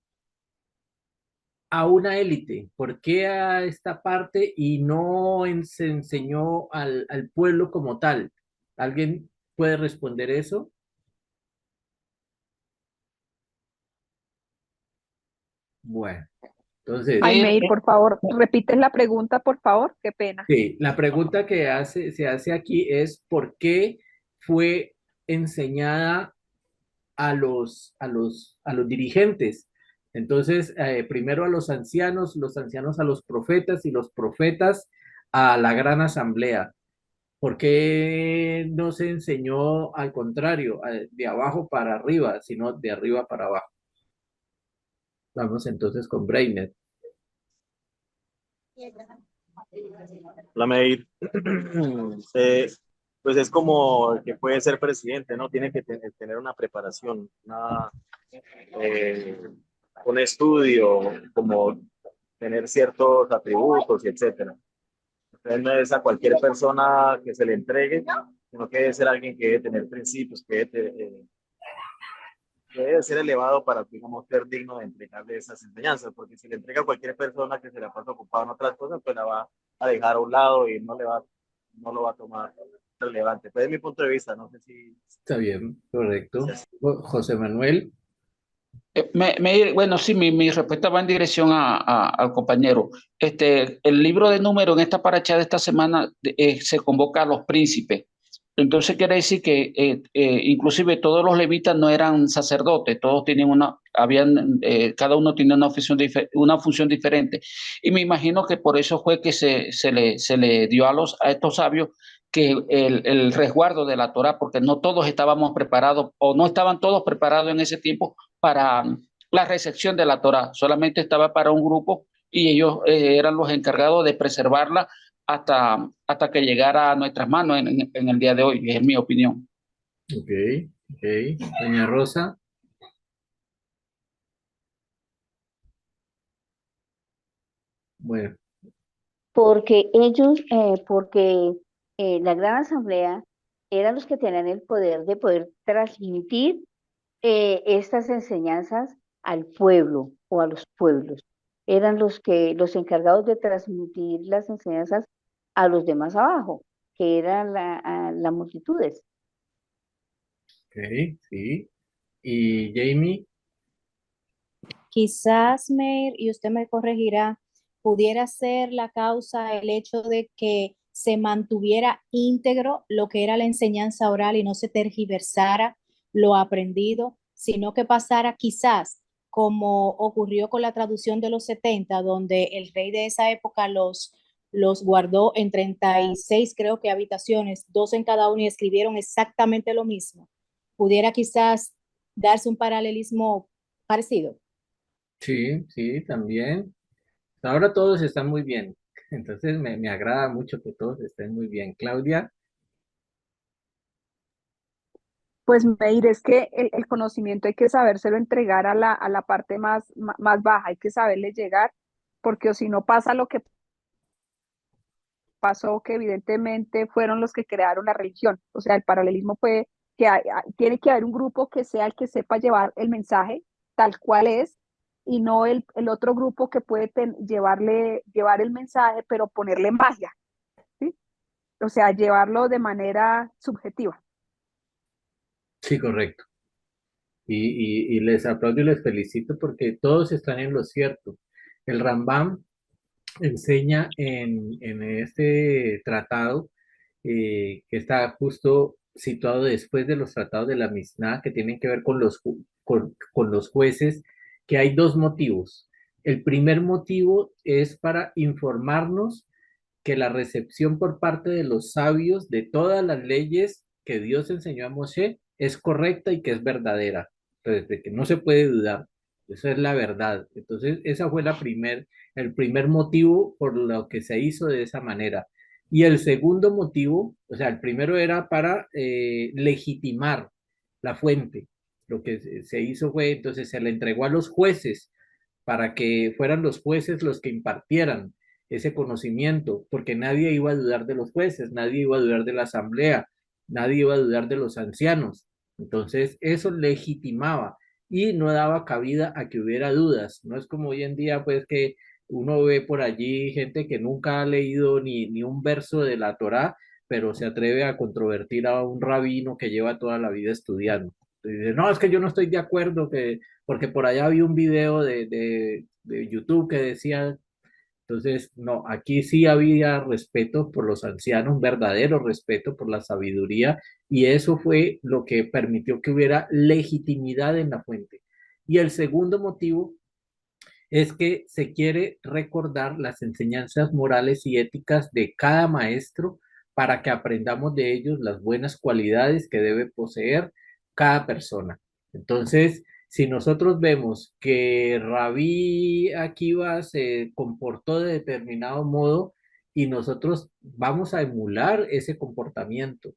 a una élite? ¿Por qué a esta parte y no se enseñó al pueblo como tal? ¿Alguien puede responder eso? Bueno, entonces, Ay, Meir, por favor, repites la pregunta, por favor, qué pena. sí, la pregunta que se hace aquí es ¿por qué fue enseñada a los dirigentes? Entonces, primero a los ancianos a los profetas y los profetas a la gran asamblea. ¿Por qué no se enseñó al contrario, de abajo para arriba, sino de arriba para abajo? Vamos entonces con Breiner. La Meir, pues es como el que puede ser presidente, ¿no? Tiene que tener una preparación, un estudio, como tener ciertos atributos y etcétera. Entonces no es a cualquier persona que se le entregue, sino que debe ser alguien que debe tener principios, que debe ser elevado para, digamos, ser digno de entregarle esas enseñanzas, porque si le entrega a cualquier persona que se la pasa ocupada en otras cosas, pues la va a dejar a un lado y no lo va a tomar relevante. Pues es mi punto de vista, no sé si... Está bien, correcto. José Manuel. Bueno, sí, mi respuesta va en dirección al compañero. El libro de números en esta paracha de esta semana se convoca a los príncipes. Entonces quiere decir que inclusive todos los levitas no eran sacerdotes, todos tenían cada uno tenía una función diferente. Y me imagino que por eso fue que se le dio a estos sabios que el resguardo de la Torá, porque no todos estábamos preparados o no estaban todos preparados en ese tiempo para la recepción de la Torá, solamente estaba para un grupo y ellos eran los encargados de preservarla hasta que llegara a nuestras manos en el día de hoy, es mi opinión. Ok. Doña Rosa. Bueno. Porque la gran asamblea eran los que tenían el poder de poder transmitir estas enseñanzas al pueblo o a los pueblos. Eran los encargados de transmitir las enseñanzas a los demás abajo, que eran las multitudes. sí. Y Jamie, Quizás, Meir, y usted me corregirá, pudiera ser la causa el hecho de que se mantuviera íntegro lo que era la enseñanza oral y no se tergiversara lo aprendido, sino que pasara quizás como ocurrió con la traducción de los 70, donde el rey de esa época los guardó en 36, creo que habitaciones, dos en cada uno y escribieron exactamente lo mismo. Pudiera quizás darse un paralelismo parecido. sí, sí, también. Ahora todos están muy bien. Entonces me agrada mucho que todos estén muy bien. Claudia, Pues Meir, es que el conocimiento hay que sabérselo entregar a la parte más baja, hay que saberle llegar, porque o si no pasa lo que pasó, que evidentemente fueron los que crearon la religión. O sea, el paralelismo fue que tiene que haber un grupo que sea el que sepa llevar el mensaje tal cual es, y no el otro grupo que puede llevar el mensaje, pero ponerle magia, ¿sí? O sea, llevarlo de manera subjetiva. sí, correcto. Y les aplaudo y les felicito porque todos están en lo cierto. El Rambam enseña en este tratado que está justo situado después de los tratados de la Misná que tienen que ver con con los jueces, que hay dos motivos. El primer motivo es para informarnos que la recepción por parte de los sabios de todas las leyes que Dios enseñó a Moshe es correcta y que es verdadera. Entonces, de que no se puede dudar. Eso es la verdad. Entonces, esa fue el primer motivo por lo que se hizo de esa manera. Y el segundo motivo, o sea, el primero era para legitimar la fuente. Lo que se hizo fue, entonces se le entregó a los jueces para que fueran los jueces los que impartieran ese conocimiento, porque nadie iba a dudar de los jueces, nadie iba a dudar de la asamblea, nadie iba a dudar de los ancianos. Entonces, eso legitimaba y no daba cabida a que hubiera dudas. No es como hoy en día, pues, que uno ve por allí gente que nunca ha leído ni un verso de la Torá, pero se atreve a controvertir a un rabino que lleva toda la vida estudiando. Y dice, no, es que yo no estoy de acuerdo, porque por allá había un video de YouTube que decía, entonces, no, aquí sí había respeto por los ancianos, un verdadero respeto por la sabiduría, y eso fue lo que permitió que hubiera legitimidad en la fuente. Y el segundo motivo es que se quiere recordar las enseñanzas morales y éticas de cada maestro para que aprendamos de ellos las buenas cualidades que debe poseer cada persona. Entonces, si nosotros vemos que Rabí Akiva se comportó de determinado modo y nosotros vamos a emular ese comportamiento,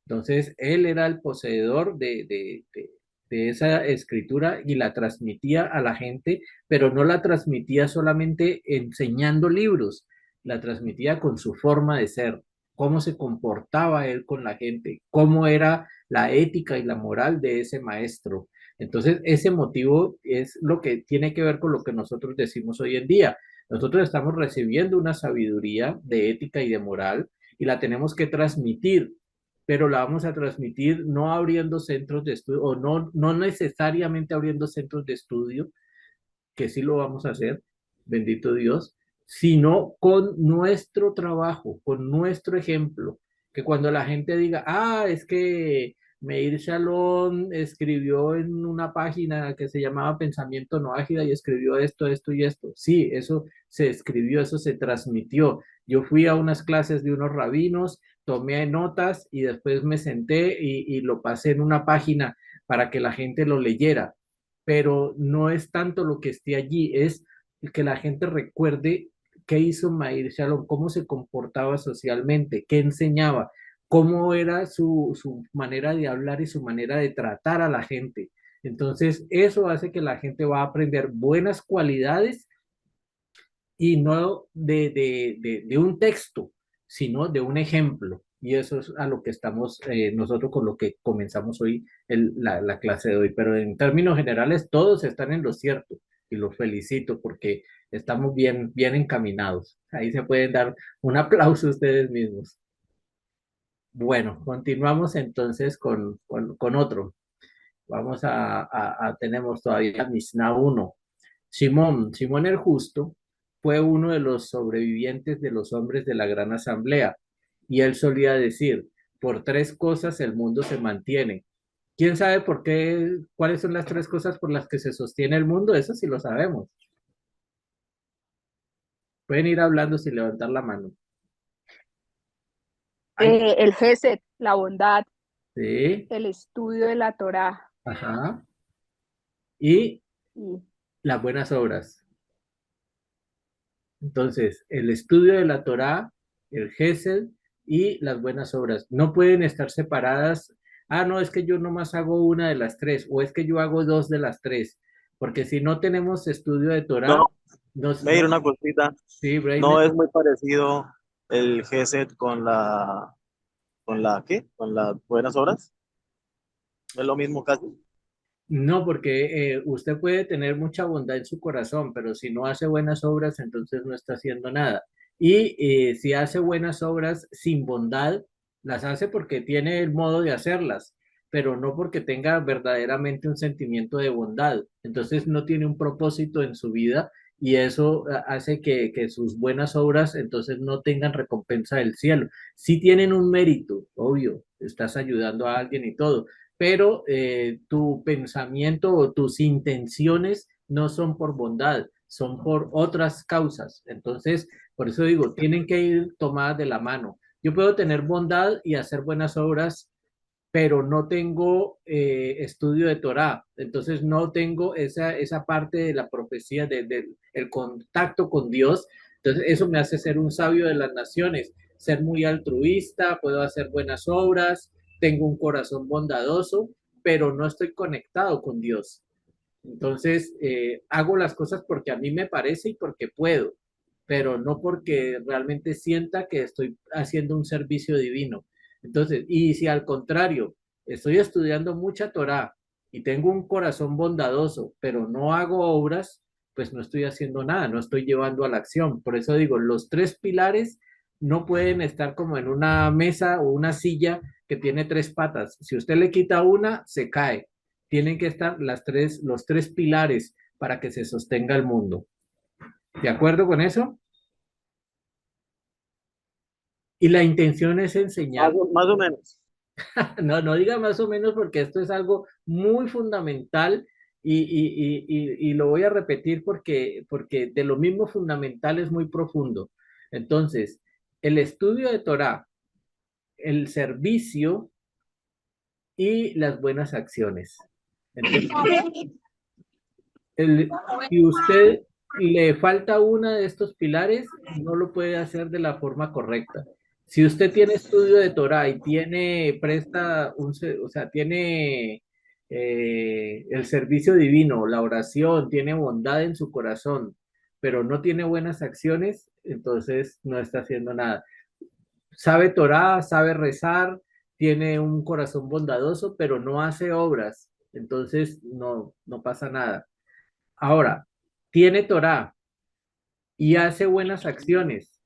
entonces, él era el poseedor de esa escritura y la transmitía a la gente, pero no la transmitía solamente enseñando libros, la transmitía con su forma de ser, cómo se comportaba él con la gente, cómo era la ética y la moral de ese maestro. Entonces, ese motivo es lo que tiene que ver con lo que nosotros decimos hoy en día. Nosotros estamos recibiendo una sabiduría de ética y de moral y la tenemos que transmitir, pero la vamos a transmitir no abriendo centros de estudio, o no necesariamente abriendo centros de estudio, que sí lo vamos a hacer, bendito Dios, sino con nuestro trabajo, con nuestro ejemplo, que cuando la gente diga, ah, es que Meir Shalom escribió en una página que se llamaba Pensamiento No Ágida y escribió esto, esto y esto. Sí, eso se escribió, eso se transmitió. Yo fui a unas clases de unos rabinos, tomé notas y después me senté y lo pasé en una página para que la gente lo leyera, pero no es tanto lo que esté allí, es que la gente recuerde qué hizo Mair Shalom, cómo se comportaba socialmente, qué enseñaba, cómo era su manera de hablar y su manera de tratar a la gente. Entonces, eso hace que la gente va a aprender buenas cualidades y no de un texto, sino de un ejemplo. Y eso es a lo que estamos nosotros con lo que comenzamos hoy la clase de hoy. Pero en términos generales, todos están en lo cierto y los felicito porque estamos bien encaminados. Ahí se pueden dar un aplauso a ustedes mismos. Bueno, continuamos entonces con otro. Vamos tenemos todavía Mishnah 1. Simón el Justo fue uno de los sobrevivientes de los hombres de la gran asamblea, y él solía decir, por tres cosas el mundo se mantiene. ¿Quién sabe por qué, cuáles son las tres cosas por las que se sostiene el mundo? Eso sí lo sabemos. Pueden ir hablando sin levantar la mano. El Gesed, la bondad, Sí, el estudio de la Torá ajá. Y y las buenas obras. Entonces, el estudio de la Torá, el Gesed y las buenas obras no pueden estar separadas. Ah, no, es que yo nomás hago una de las tres, o es que yo hago dos de las tres, porque si no tenemos estudio de Torá, No, no, Meir, una cosita. sí, No Breiner, es muy parecido el GESET con la, ¿qué? Con las buenas obras. ¿No es lo mismo casi? no, porque usted puede tener mucha bondad en su corazón, pero si no hace buenas obras, entonces no está haciendo nada. Y si hace buenas obras sin bondad, las hace porque tiene el modo de hacerlas, pero no porque tenga verdaderamente un sentimiento de bondad. Entonces no tiene un propósito en su vida y eso hace que sus buenas obras entonces no tengan recompensa del cielo. Sí tienen un mérito, obvio, estás ayudando a alguien y todo, pero tu pensamiento o tus intenciones no son por bondad, son por otras causas. Entonces, por eso digo, tienen que ir tomadas de la mano. Yo puedo tener bondad y hacer buenas obras, pero no tengo estudio de Torah, entonces no tengo esa parte de la profecía, el contacto con Dios, entonces eso me hace ser un sabio de las naciones, ser muy altruista, puedo hacer buenas obras, tengo un corazón bondadoso, pero no estoy conectado con Dios. Entonces, hago las cosas porque a mí me parece y porque puedo, pero no porque realmente sienta que estoy haciendo un servicio divino. Entonces, y si al contrario, estoy estudiando mucha Torah y tengo un corazón bondadoso, pero no hago obras, pues no estoy haciendo nada, no estoy llevando a la acción. Por eso digo, los tres pilares no pueden estar como en una mesa o una silla que tiene tres patas. Si usted le quita una, se cae. Tienen que estar los tres pilares para que se sostenga el mundo. ¿De acuerdo con eso? Y la intención es enseñar. Más o menos. No, no diga más o menos porque esto es algo muy fundamental y lo voy a repetir porque de lo mismo fundamental es muy profundo. Entonces, el estudio de Torah, el servicio y las buenas acciones. Entonces, si usted le falta una de estos pilares, no lo puede hacer de la forma correcta. Si usted tiene estudio de Torah y o sea, tiene el servicio divino, la oración, tiene bondad en su corazón, pero no tiene buenas acciones, entonces no está haciendo nada. Sabe Torah, sabe rezar, tiene un corazón bondadoso, pero no hace obras, entonces no pasa nada. Ahora, tiene Torah y hace buenas acciones,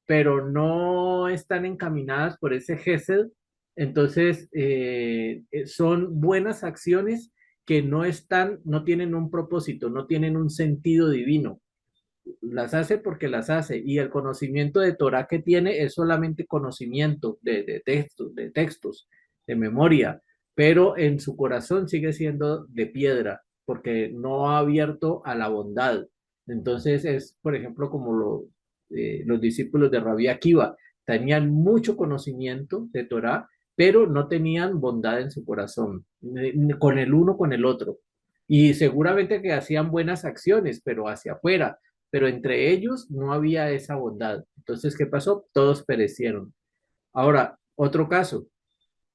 pero no están encaminadas por ese Gesed, entonces son buenas acciones que no tienen un propósito, no tienen un sentido divino. Las hace porque las hace y el conocimiento de Torah que tiene es solamente conocimiento de textos, de memoria, pero en su corazón sigue siendo de piedra porque no ha abierto a la bondad. Entonces es, por ejemplo, como los discípulos de Rabí Akiva, tenían mucho conocimiento de Torah, pero no tenían bondad en su corazón, con el uno, con el otro. Y seguramente que hacían buenas acciones, pero hacia afuera, pero entre ellos no había esa bondad. Entonces, ¿qué pasó? Todos perecieron. Ahora, otro caso,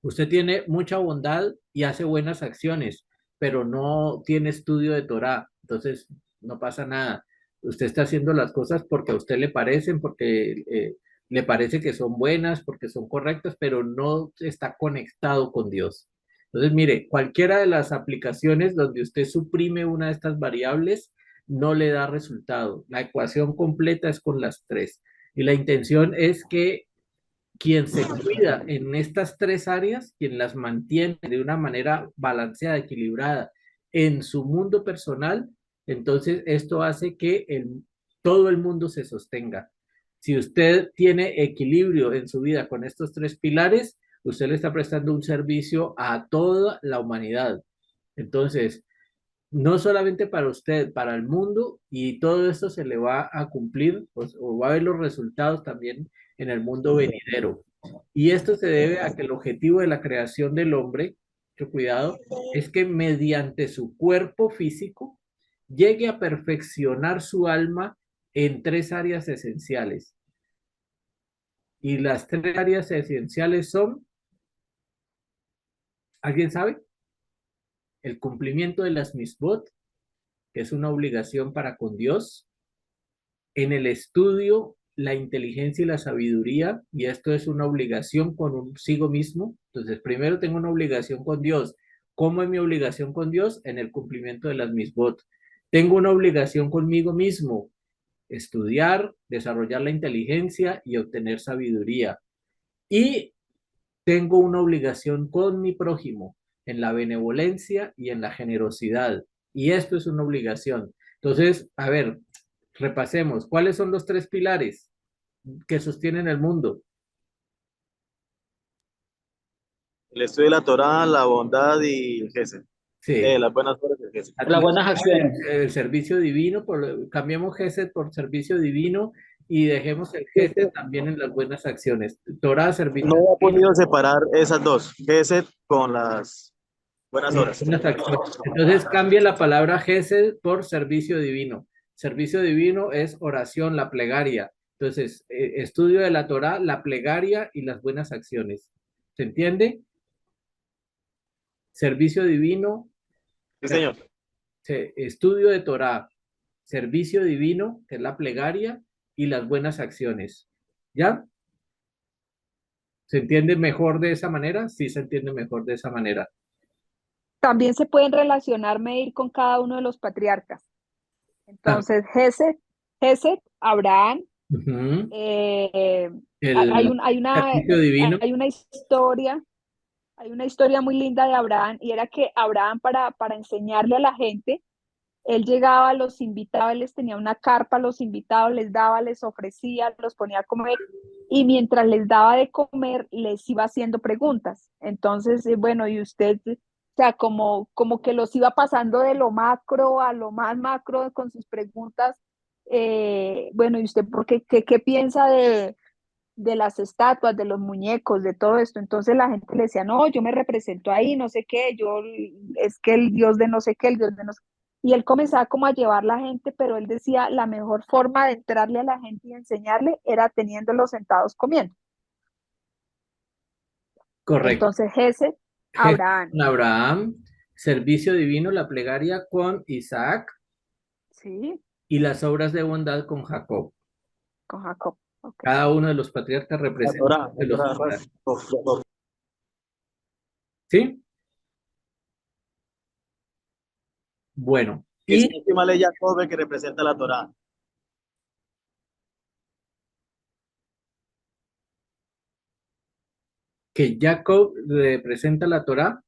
usted tiene mucha bondad y hace buenas acciones, pero no tiene estudio de Torah, entonces no pasa nada. Usted está haciendo las cosas porque a usted le parecen, porque le parece que son buenas, porque son correctas, pero no está conectado con Dios. Entonces, mire, cualquiera de las aplicaciones donde usted suprime una de estas variables no le da resultado. La ecuación completa es con las tres. Y la intención es que quien se cuida en estas tres áreas, quien las mantiene de una manera balanceada, equilibrada en su mundo personal, entonces esto hace que todo el mundo se sostenga. Si usted tiene equilibrio en su vida con estos tres pilares, usted le está prestando un servicio a toda la humanidad. Entonces, no solamente para usted, para el mundo, y todo esto se le va a cumplir, pues, o va a ver los resultados también en el mundo venidero. Y esto se debe a que el objetivo de la creación del hombre, mucho cuidado, es que mediante su cuerpo físico llegue a perfeccionar su alma en tres áreas esenciales. Y las tres áreas esenciales son, ¿alguien sabe? El cumplimiento de las misbot, que es una obligación para con Dios, en el estudio, la inteligencia y la sabiduría, y esto es una obligación consigo mismo. Entonces, primero tengo una obligación con Dios. ¿Cómo es mi obligación con Dios? En el cumplimiento de las misbot. Tengo una obligación conmigo mismo, estudiar, desarrollar la inteligencia y obtener sabiduría. Y tengo una obligación con mi prójimo, en la benevolencia y en la generosidad. Y esto es una obligación. Entonces, a ver, repasemos. ¿Cuáles son los tres pilares que sostienen el mundo? El estudio de la Torá, la bondad y el Gesed. Sí. Las buenas obras del Gesed. Las buenas acciones. El servicio divino, cambiemos Gesed por servicio divino y dejemos el Gesed también en las buenas acciones. Torá, servicio No he divino. podido separar esas dos, Gesed con las buenas horas. Entonces cambia la palabra Gesed por servicio divino. Servicio divino es oración, la plegaria. Entonces, estudio de la Torá, la plegaria y las buenas acciones. ¿Se entiende? Servicio divino. Sí, señor. Estudio de Torá, servicio divino, que es la plegaria, y las buenas acciones. ¿Ya? ¿Se entiende mejor de esa manera? Sí, se entiende mejor de esa manera. También se pueden relacionar, medir con cada uno de los patriarcas. Entonces, Gesed, Abraham, Uh-huh. hay una historia muy linda de Abraham, y era que Abraham, para enseñarle a la gente, él llegaba, los invitaba, él les tenía una carpa, los invitaba, les daba, les ofrecía, los ponía a comer, y mientras les daba de comer, les iba haciendo preguntas. Entonces, bueno, y usted, o sea, como que los iba pasando de lo macro a lo más macro con sus preguntas. Bueno, ¿y usted qué piensa de las estatuas, de los muñecos, de todo esto? Entonces la gente le decía, no, yo me represento ahí, no sé qué, es que el Dios de no sé qué, el Dios de no sé qué. Y él comenzaba como a llevar la gente, pero él decía, la mejor forma de entrarle a la gente y enseñarle era teniéndolos sentados comiendo. Correcto. Entonces Gesed, Abraham. Abraham, servicio divino, la plegaria con Isaac. Sí. Y las obras de bondad con Jacob. Con Jacob. Okay. Cada uno de los patriarcas representa. ¿Sí? Bueno. Y encima de Jacob, que representa la Torá. Que Jacob representa la Torá.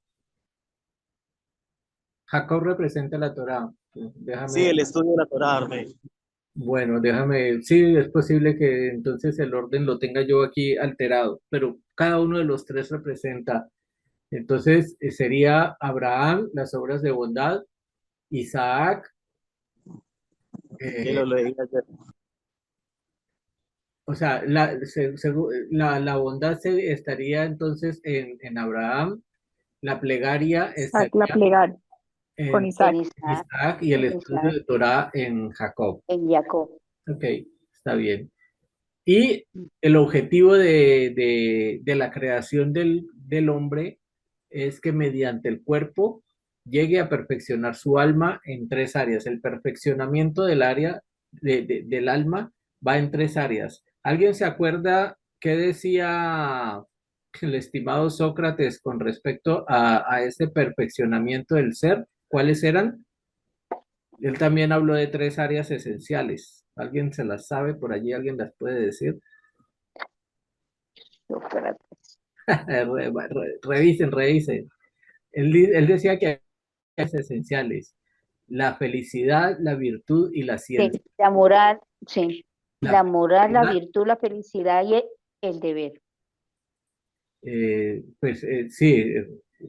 Jacob representa la Torá. Déjame... Sí, el estudio de la Torá, Armé. Bueno, déjame, sí, es posible que entonces el orden lo tenga yo aquí alterado, pero cada uno de los tres representa. Entonces sería Abraham, las obras de bondad, Isaac. Lo leí ayer. O sea, la bondad estaría entonces en Abraham, la plegaria estaría la plegaria con Isaac. Isaac y el estudio de Torá en Jacob. En Jacob. Ok, está bien. Y el objetivo de la creación del hombre es que mediante el cuerpo llegue a perfeccionar su alma en tres áreas. El perfeccionamiento del área del alma va en tres áreas. ¿Alguien se acuerda qué decía el estimado Sócrates con respecto a ese perfeccionamiento del ser? ¿Cuáles eran? Él también habló de tres áreas esenciales. ¿Alguien se las sabe por allí? ¿Alguien las puede decir? Sócrates. Revisen, revisen. Él decía que hay tres esenciales: la felicidad, la virtud y la Sí, ciencia. la moral, sí. La moral, la felicidad, virtud, la felicidad y el deber. sí,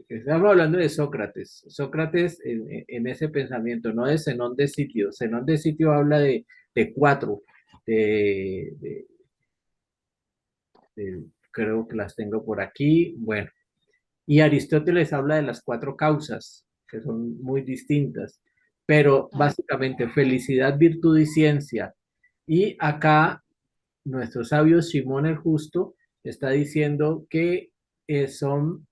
estamos hablando de Sócrates. Sócrates en ese pensamiento, no de Zenón de Sitio. Zenón de Sitio habla de cuatro, de, de- creo que las tengo por aquí. Bueno, y Aristóteles habla de las cuatro causas, que son muy distintas, pero básicamente felicidad, virtud y ciencia. Y acá nuestro sabio Simón el Justo está diciendo que son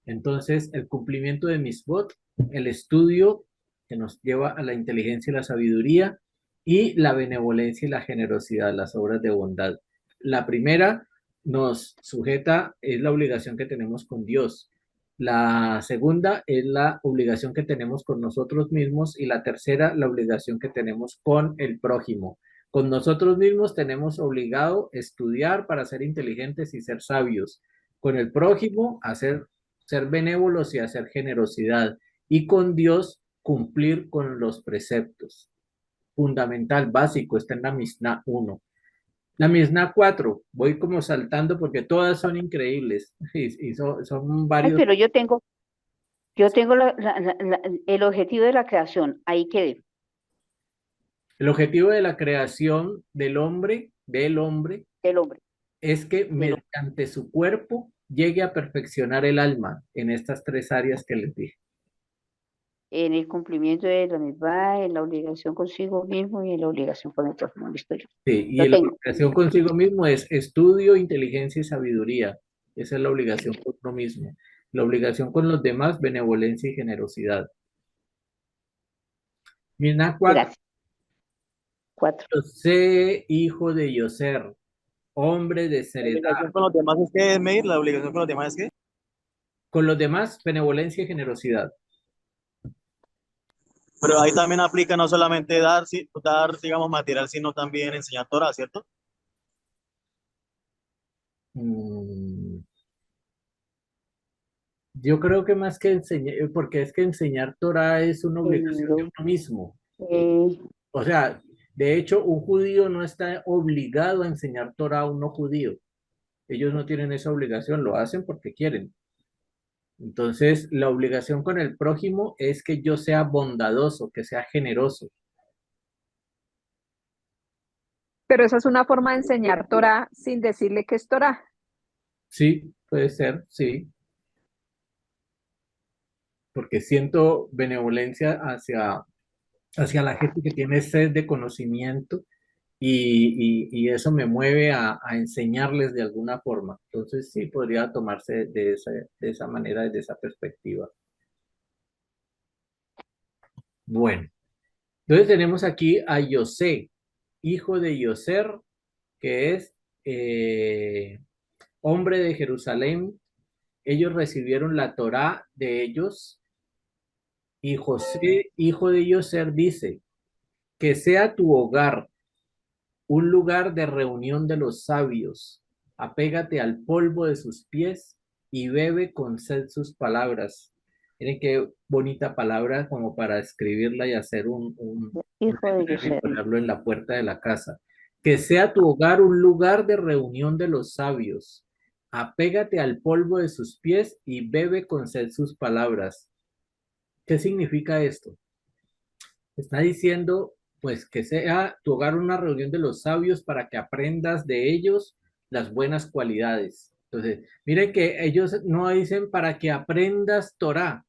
entonces el cumplimiento de Misbot, el estudio que nos lleva a la inteligencia y la sabiduría, y la benevolencia y la generosidad, las obras de bondad. La primera nos sujeta, es la obligación que tenemos con Dios. La segunda es la obligación que tenemos con nosotros mismos y la tercera, la obligación que tenemos con el prójimo. Con nosotros mismos tenemos obligado estudiar para ser inteligentes y ser sabios. Con el prójimo, ser benévolos y hacer generosidad. Y con Dios, cumplir con los preceptos. Fundamental, básico, está en la Mishnah 1. La Mishnah 4, voy como saltando porque todas son increíbles y son Ay, varios. pero yo tengo el objetivo de la creación, ahí quedé, El objetivo de la creación del hombre, del hombre, es que del hombre. mediante su cuerpo llegue a perfeccionar el alma en estas tres áreas que les dije. En el cumplimiento de la mitzvah, en la obligación consigo mismo y en la obligación con el prójimo. Listo yo. Sí, y Lo la tengo. obligación consigo mismo es estudio, inteligencia y sabiduría. Esa es la obligación con uno mismo. La obligación con los demás, benevolencia y generosidad. Mirna 4, Gracias. 4. José, hijo de Yoser, hombre de La seriedad. obligación con los demás es que, Meir, la obligación con los demás es que. Con los demás, benevolencia y generosidad. Pero ahí también aplica no solamente dar, digamos, material, sino también enseñar Torah, ¿cierto? Mm, Yo creo que más que enseñar, porque es que enseñar Torah es una obligación de uno mismo. O sea, de hecho, un judío no está obligado a enseñar Torah a un no judío. Ellos no tienen esa obligación, lo hacen porque quieren. Entonces, la obligación con el prójimo es que yo sea bondadoso, que sea generoso. Pero esa es una forma de enseñar Torah sin decirle que es Torah. Sí, puede ser, sí, porque siento benevolencia hacia la gente que tiene sed de conocimiento y eso me mueve a enseñarles de alguna forma. Entonces, sí, podría tomarse de esa manera, desde esa perspectiva. Bueno, entonces tenemos aquí a José, hijo de Yoser, que es hombre de Jerusalén. Ellos recibieron la Torá de ellos y José, hijo de Yoser, dice, que sea tu hogar un lugar de reunión de los sabios. Apégate al polvo de sus pies y bebe con sed sus palabras. Miren qué bonita palabra como para escribirla y hacer Hijo de y Yosef. ponerlo en la puerta de la casa. Que sea tu hogar un lugar de reunión de los sabios. Apégate al polvo de sus pies y bebe con sed sus palabras. ¿Qué significa esto? Está diciendo, pues, que sea tu hogar una reunión de los sabios para que aprendas de ellos las buenas cualidades. Entonces, miren que ellos no dicen para que aprendas Torah,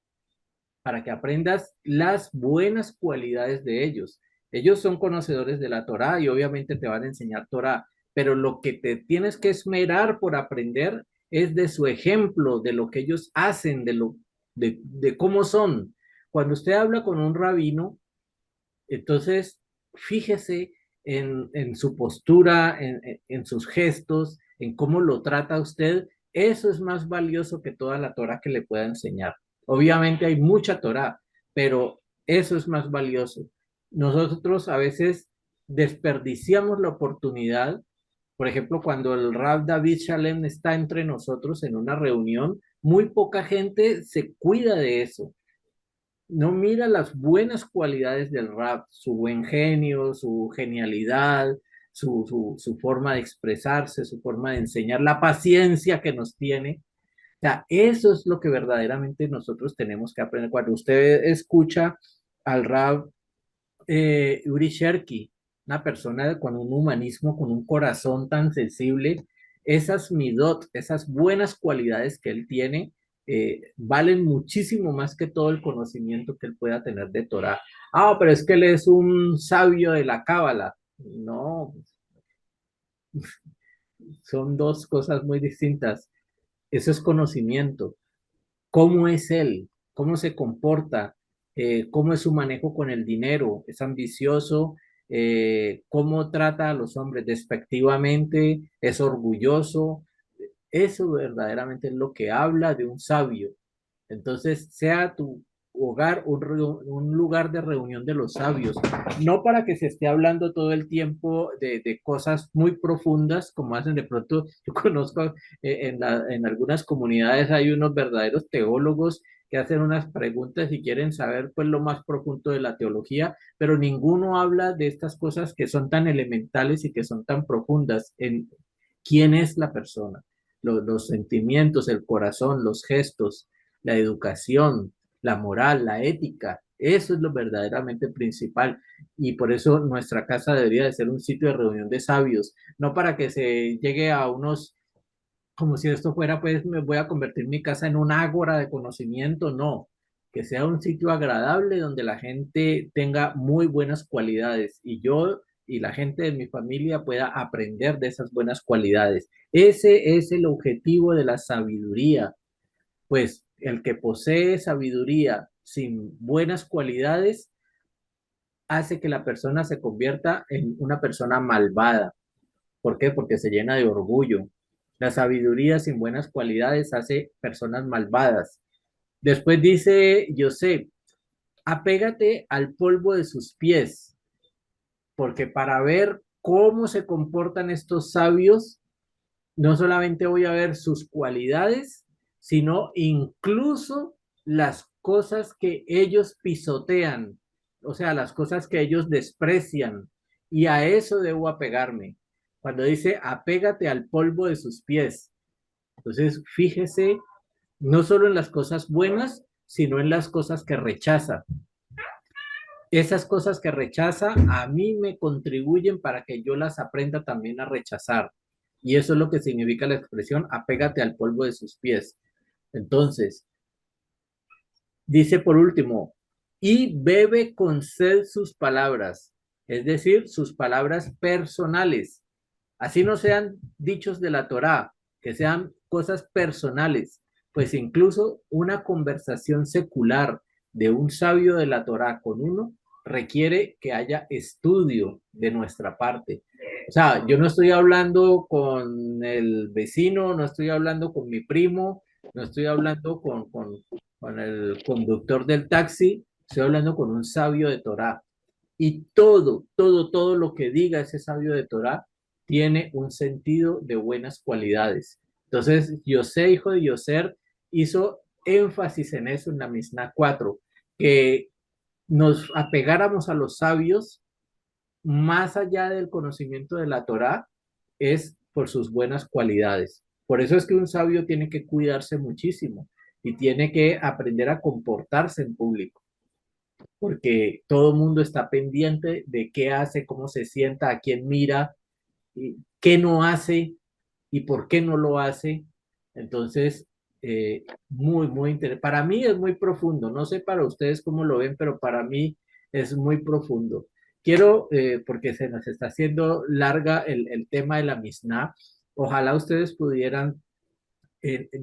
para que aprendas las buenas cualidades de ellos. Ellos son conocedores de la Torah y obviamente te van a enseñar Torah, pero lo que te tienes que esmerar por aprender es de su ejemplo, de lo que ellos hacen, de cómo son. Cuando usted habla con un rabino, entonces fíjese en su postura, en sus gestos, en cómo lo trata usted. Eso es más valioso que toda la Torah que le pueda enseñar. Obviamente hay mucha Torah, pero eso es más valioso. Nosotros a veces desperdiciamos la oportunidad Por ejemplo, cuando el Rav David Shalem está entre nosotros en una reunión, muy poca gente se cuida de eso. No mira las buenas cualidades del rap, su buen genio, su genialidad, su forma de expresarse, su forma de enseñar, la paciencia que nos tiene. O sea, eso es lo que verdaderamente nosotros tenemos que aprender. Cuando usted escucha al rap Uri Sherky, una persona con un humanismo, con un corazón tan sensible, esas midot, esas buenas cualidades que él tiene, valen muchísimo más que todo el conocimiento que él pueda tener de Torah. Ah, pero es que él es un sabio de la Cábala. No, son dos cosas muy distintas. Eso es conocimiento. ¿Cómo es él? ¿Cómo se comporta? ¿Cómo es su manejo con el dinero? ¿Es ambicioso? ¿Cómo trata a los hombres despectivamente? ¿Es orgulloso? Eso verdaderamente es lo que habla de un sabio. Entonces, sea tu hogar un lugar de reunión de los sabios, no para que se esté hablando todo el tiempo de cosas muy profundas, como hacen de pronto, yo conozco en algunas comunidades hay unos verdaderos teólogos que hacen unas preguntas y quieren saber pues lo más profundo de la teología, pero ninguno habla de estas cosas que son tan elementales y que son tan profundas en quién es la persona, los sentimientos, el corazón, los gestos, la educación, la moral, la ética. Eso es lo verdaderamente principal. Y por eso nuestra casa debería de ser un sitio de reunión de sabios, no para que se llegue a unos, como si esto fuera, pues me voy a convertir mi casa en un ágora de conocimiento, no. Que sea un sitio agradable donde la gente tenga muy buenas cualidades y yo y la gente de mi familia pueda aprender de esas buenas cualidades. Ese es el objetivo de la sabiduría, pues el que posee sabiduría sin buenas cualidades hace que la persona se convierta en una persona malvada. ¿Por qué? Porque se llena de orgullo. La sabiduría sin buenas cualidades hace personas malvadas. Después dice José, apégate al polvo de sus pies, porque para ver cómo se comportan estos sabios, no solamente voy a ver sus cualidades, sino incluso las cosas que ellos pisotean, o sea, las cosas que ellos desprecian. Y a eso debo apegarme. Cuando dice, apégate al polvo de sus pies. Entonces, fíjese no solo en las cosas buenas, sino en las cosas que rechaza. Esas cosas que rechaza a mí me contribuyen para que yo las aprenda también a rechazar. Y eso es lo que significa la expresión apégate al polvo de sus pies. Entonces, dice por último, y bebe con sed sus palabras, es decir, sus palabras personales. Así no sean dichos de la Torá, que sean cosas personales, pues incluso una conversación secular de un sabio de la Torá con uno requiere que haya estudio de nuestra parte. O sea, yo no estoy hablando con el vecino, no estoy hablando con mi primo, no estoy hablando con el conductor del taxi, estoy hablando con un sabio de Torá. Y todo lo que diga ese sabio de Torá tiene un sentido de buenas cualidades. Entonces, Yosé, hijo de Yoser, hizo énfasis en eso en la Mishnah 4, que nos apegáramos a los sabios más allá del conocimiento de la Torá, es por sus buenas cualidades. Por eso es que un sabio tiene que cuidarse muchísimo y tiene que aprender a comportarse en público, porque todo el mundo está pendiente de qué hace, cómo se sienta, a quién mira, qué no hace y por qué no lo hace. Entonces, muy interesante. Para mí es muy profundo. No sé para ustedes cómo lo ven, pero para mí es muy profundo. Quiero, porque se nos está haciendo larga el tema de la Mishnah, ojalá ustedes pudieran,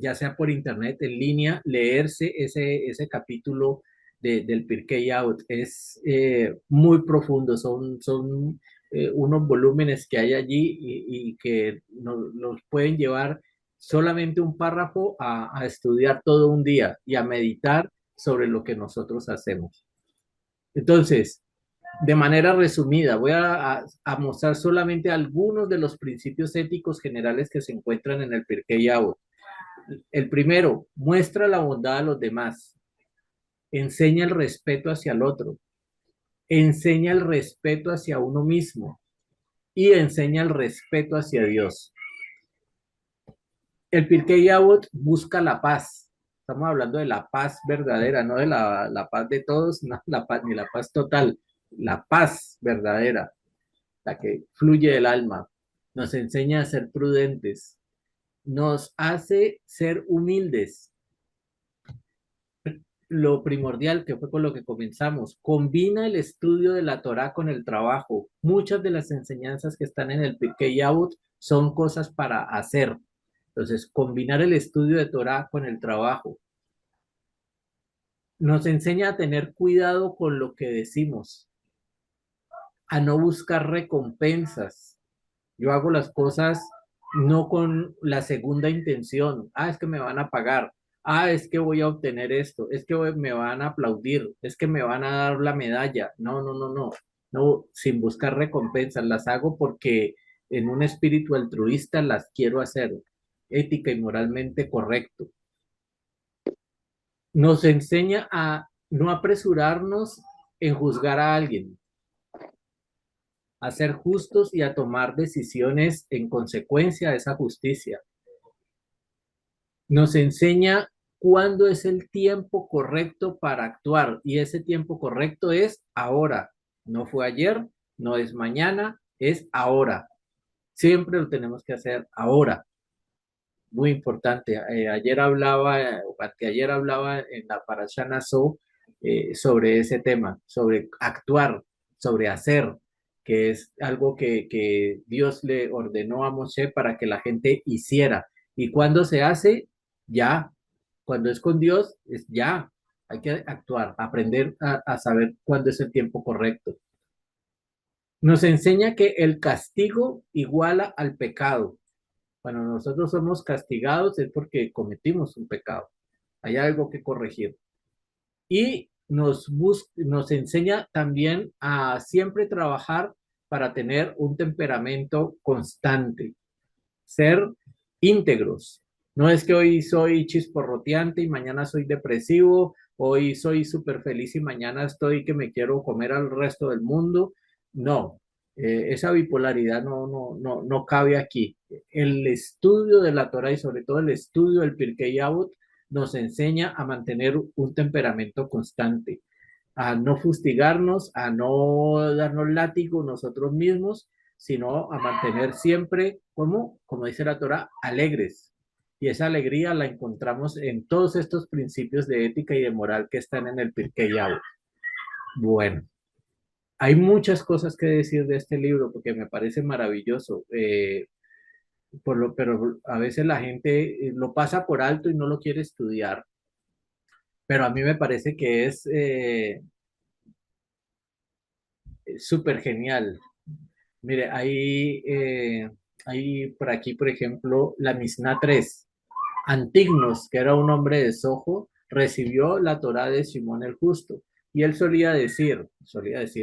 ya sea por internet, en línea, leerse ese capítulo del Pirkei Avot. Es muy profundo, son unos volúmenes que hay allí y que nos pueden llevar solamente un párrafo a estudiar todo un día y a meditar sobre lo que nosotros hacemos. Entonces, De manera resumida, voy a mostrar solamente algunos de los principios éticos generales que se encuentran en el Pirkei Avot. El primero, muestra la bondad a los demás, enseña el respeto hacia el otro, enseña el respeto hacia uno mismo y enseña el respeto hacia Dios. El Pirkei Avot busca la paz. Estamos hablando de la paz verdadera, no de la paz de todos, no la paz, ni la paz total, la paz verdadera, la que fluye del alma. Nos enseña a ser prudentes, nos hace ser humildes. Lo primordial, que fue con lo que comenzamos, combina el estudio de la Torá con el trabajo. Muchas de las enseñanzas que están en el Pirkei Avot son cosas para hacer. Entonces, combinar el estudio de Torá con el trabajo. Nos enseña a tener cuidado con lo que decimos, a no buscar recompensas. Yo hago las cosas no con la segunda intención. Ah, es que me van a pagar. Ah, es que voy a obtener esto. Es que me van a aplaudir. Es que me van a dar la medalla. No, no, no, no. No, sin buscar recompensas. Las hago porque en un espíritu altruista las quiero hacer. Ética y moralmente correcto. Nos enseña a no apresurarnos en juzgar a alguien, a ser justos y a tomar decisiones en consecuencia de esa justicia. Nos enseña cuándo es el tiempo correcto para actuar, y ese tiempo correcto es ahora. No fue ayer, no es mañana, es ahora. Siempre lo tenemos que hacer ahora. Muy importante. Ayer hablaba, anteayer hablaba en la Parashá Naso sobre ese tema, sobre actuar, sobre hacer, que es algo que Dios le ordenó a Moshe para que la gente hiciera. Y cuando se hace, ya. Cuando es con Dios, es ya. Hay que actuar, aprender a saber cuándo es el tiempo correcto. Nos enseña que el castigo iguala al pecado. Cuando nosotros somos castigados es porque cometimos un pecado. Hay algo que corregir. Y nos enseña también a siempre trabajar para tener un temperamento constante, ser íntegros. No es que hoy soy chisporroteante y mañana soy depresivo, hoy soy súper feliz y mañana estoy que me quiero comer al resto del mundo. No, esa bipolaridad no cabe aquí. El estudio de la Torah y sobre todo el estudio del Pirkei Avot nos enseña a mantener un temperamento constante, a no fustigarnos, a no darnos látigo nosotros mismos, sino a mantener siempre, como dice la Torah, alegres. Y esa alegría la encontramos en todos estos principios de ética y de moral que están en el Pirkei Avot. Bueno, hay muchas cosas que decir de este libro porque me parece maravilloso, pero a veces la gente lo pasa por alto y no lo quiere estudiar. Pero a mí me parece que es súper genial. Mire, hay por aquí, por ejemplo, la Misná 3. Antignos, que era un hombre de Sojo, recibió la Torá de Simón el Justo. Y él solía decir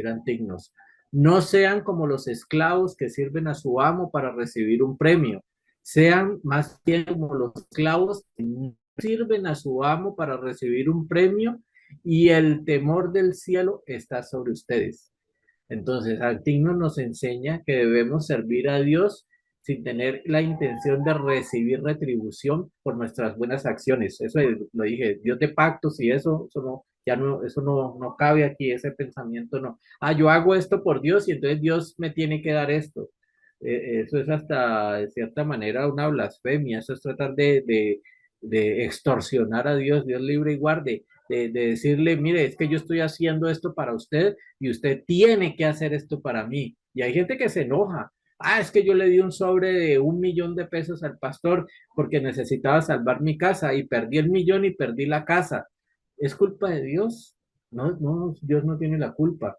Antignos, no sean como los esclavos que sirven a su amo para recibir un premio. Sean más bien como los esclavos que no sirven a su amo para recibir un premio y el temor del cielo está sobre ustedes. Entonces, Antignos nos enseña que debemos servir a Dios sin tener la intención de recibir retribución por nuestras buenas acciones. Eso lo dije, Dios de pactos y eso no cabe aquí, ese pensamiento no. Ah, yo hago esto por Dios y entonces Dios me tiene que dar esto. Eso es hasta, de cierta manera, una blasfemia. Eso es tratar de extorsionar a Dios, Dios libre y guarde, de decirle, mire, es que yo estoy haciendo esto para usted y usted tiene que hacer esto para mí. Y hay gente que se enoja. Ah, es que yo le di un sobre de 1.000.000 de pesos al pastor porque necesitaba salvar mi casa y perdí el millón y perdí la casa. ¿Es culpa de Dios? No, no, Dios no tiene la culpa.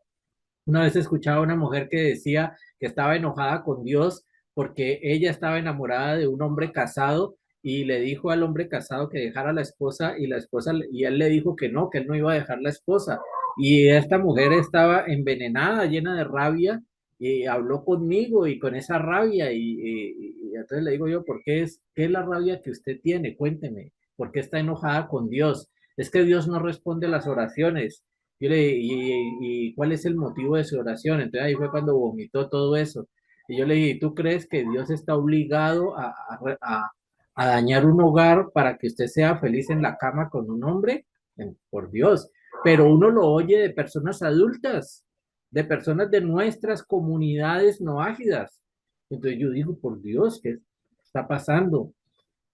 Una vez escuchaba a una mujer que decía que estaba enojada con Dios porque ella estaba enamorada de un hombre casado y le dijo al hombre casado que dejara a la esposa y él le dijo que no, que él no iba a dejar la esposa. Y esta mujer estaba envenenada, llena de rabia, y habló conmigo y con esa rabia, y entonces le digo yo, ¿qué es la rabia que usted tiene? Cuénteme, ¿por qué está enojada con Dios? Es que Dios no responde las oraciones. ¿Y cuál es el motivo de su oración? Entonces ahí fue cuando vomitó todo eso. Y yo le dije, ¿tú crees que Dios está obligado a dañar un hogar para que usted sea feliz en la cama con un hombre? Por Dios. Pero uno lo oye de personas adultas, de personas de nuestras comunidades no ágidas. Entonces yo digo, por Dios, ¿qué está pasando?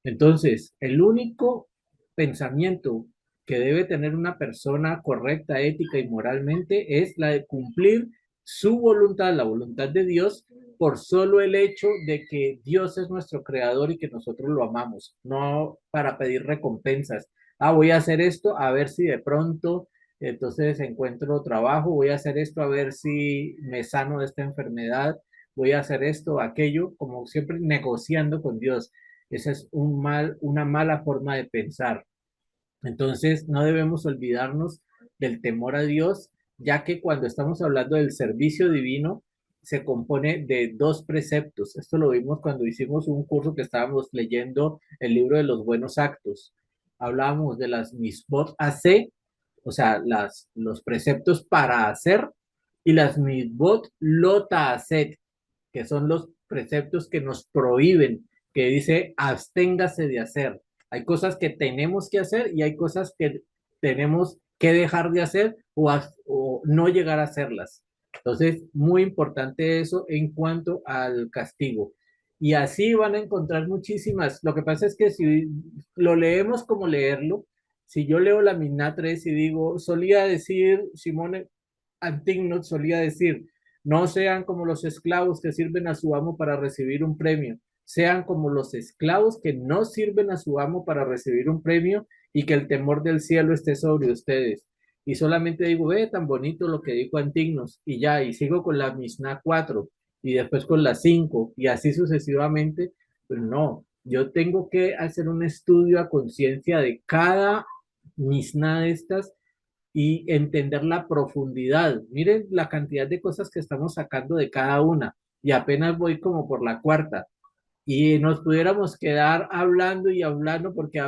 Entonces, el único pensamiento que debe tener una persona correcta, ética y moralmente es la de cumplir su voluntad, la voluntad de Dios, por solo el hecho de que Dios es nuestro creador y que nosotros lo amamos, no para pedir recompensas. Ah, voy a hacer esto a ver si de pronto entonces encuentro trabajo, voy a hacer esto a ver si me sano de esta enfermedad, voy a hacer esto, aquello, como siempre negociando con Dios. Esa es una mala forma de pensar. Entonces, no debemos olvidarnos del temor a Dios, ya que cuando estamos hablando del servicio divino, se compone de dos preceptos. Esto lo vimos cuando hicimos un curso que estábamos leyendo el libro de los buenos actos. Hablábamos de las misbot AC, o sea, los preceptos para hacer, y las misbot lota hacer, que son los preceptos que nos prohíben, que dice absténgase de hacer. Hay cosas que tenemos que hacer y hay cosas que tenemos que dejar de hacer o no llegar a hacerlas. Entonces, muy importante eso en cuanto al castigo. Y así van a encontrar muchísimas. Lo que pasa es que si lo leemos como leerlo, si yo leo la Misná 3 y digo, solía decir, Simón Antignos solía decir, no sean como los esclavos que sirven a su amo para recibir un premio, sean como los esclavos que no sirven a su amo para recibir un premio y que el temor del cielo esté sobre ustedes. Y solamente digo, ve tan bonito lo que dijo Antignos, y ya, y sigo con la Mishnah 4 y después con la 5 y así sucesivamente. Pero no, yo tengo que hacer un estudio a conciencia de cada Mishnah de estas y entender la profundidad. Miren la cantidad de cosas que estamos sacando de cada una y apenas voy como por la cuarta y nos pudiéramos quedar hablando y hablando porque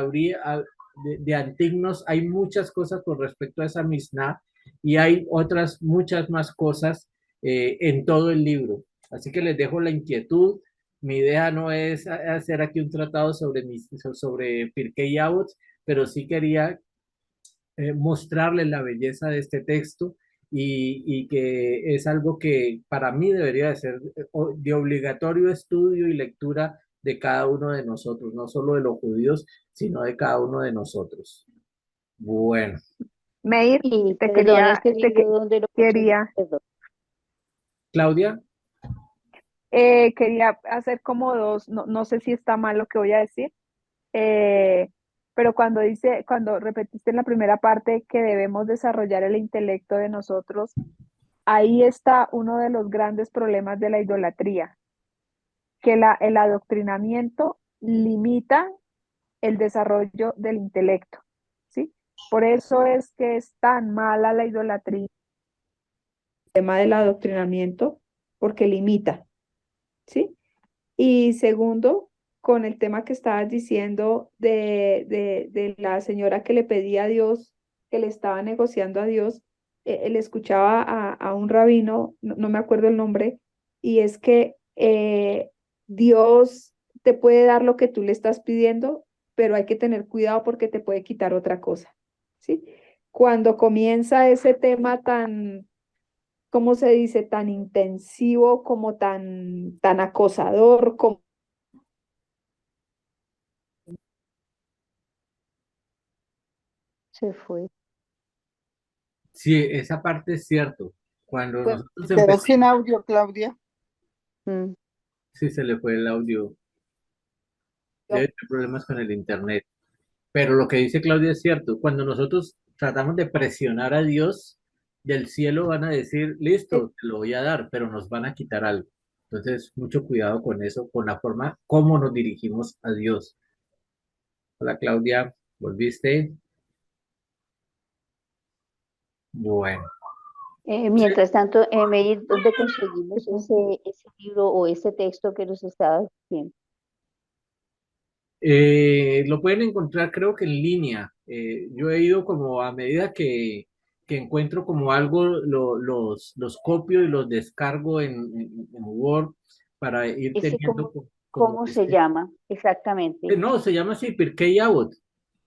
de Antignos hay muchas cosas con respecto a esa Mishnah y hay otras muchas más cosas en todo el libro. Así que les dejo la inquietud. Mi idea no es hacer aquí un tratado sobre Pirkei Avot, pero sí quería mostrarle la belleza de este texto y que es algo que para mí debería de ser de obligatorio estudio y lectura de cada uno de nosotros, no solo de los judíos, sino de cada uno de nosotros. Bueno, Meir, Y te perdón, quería, este libro, ¿dónde lo consigo? quería, Perdón. Claudia, quería hacer como dos, no, no sé si está mal lo que voy a decir, eh, pero cuando repetiste en la primera parte que debemos desarrollar el intelecto de nosotros, ahí está uno de los grandes problemas de la idolatría, que el adoctrinamiento limita el desarrollo del intelecto, ¿sí? Por eso es que es tan mala la idolatría. El tema del adoctrinamiento, porque limita, ¿sí? Y segundo, con el tema que estabas diciendo de la señora que le pedía a Dios, que le estaba negociando a Dios, él escuchaba a un rabino, no me acuerdo el nombre, y es que Dios te puede dar lo que tú le estás pidiendo, pero hay que tener cuidado porque te puede quitar otra cosa, ¿sí? Cuando comienza ese tema tan, ¿cómo se dice? Tan intensivo, como tan acosador, como Se fue. sí, esa parte es cierto. Cuando Te nosotros quedó empezamos, sin audio, Claudia. Mm. sí se le fue el audio, debe tener problemas con el internet. Pero lo que dice Claudia es cierto. Cuando nosotros tratamos de presionar a Dios, del cielo van a decir, listo, te lo voy a dar, pero nos van a quitar algo. Entonces, mucho cuidado con eso, con la forma como nos dirigimos a Dios. Hola Claudia, ¿volviste? Bueno. Mientras tanto, Meir, ¿dónde conseguimos ese libro o ese texto que nos estaba diciendo? Lo pueden encontrar creo que en línea. Yo he ido como a medida que encuentro como algo, los copio y los descargo en Word para ir Ese teniendo como cómo se este. llama exactamente. No, se llama así Pirkei Avot.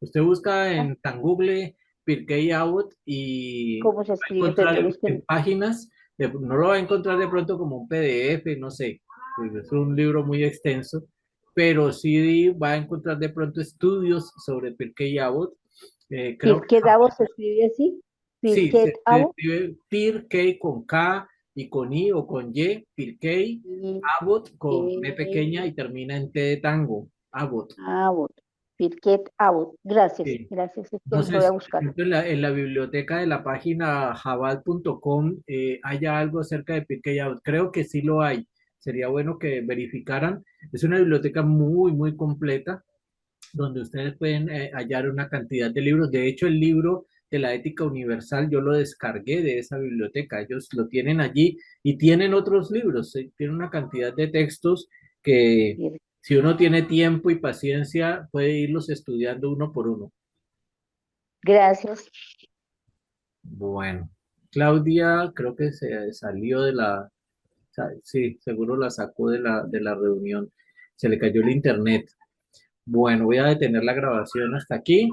Usted busca Ah, en Tan Google Pirkei Avot y ¿cómo se va a escribe? encontrar Perdón, es que en páginas, no lo va a encontrar de pronto como un PDF, no sé, pues es un libro muy extenso, pero sí va a encontrar de pronto estudios sobre Pirkei Avot. Creo que Pirkei Avot se escribe así. sí, Pirkei se Avot. escribe Pirkei con K y con I o con Y, Pirkei Avot con B pequeña Pirkei y termina en T de tango, Avot. Avot. Pirkei Avot. Gracias, Sí. gracias. Esto voy a Entonces, por buscarlo. ejemplo, en la biblioteca de la página jabal.com haya algo acerca de Pirkei Avot. Creo que sí lo hay. Sería bueno que verificaran. Es una biblioteca muy, muy completa, donde ustedes pueden hallar una cantidad de libros. De hecho, el libro de la ética universal yo lo descargué de esa biblioteca. Ellos lo tienen allí y tienen otros libros. Tienen una cantidad de textos que si uno tiene tiempo y paciencia, puede irlos estudiando uno por uno. Gracias. Bueno, Claudia creo que se salió sí, seguro la sacó de la reunión. Se le cayó el internet. Bueno, voy a detener la grabación hasta aquí.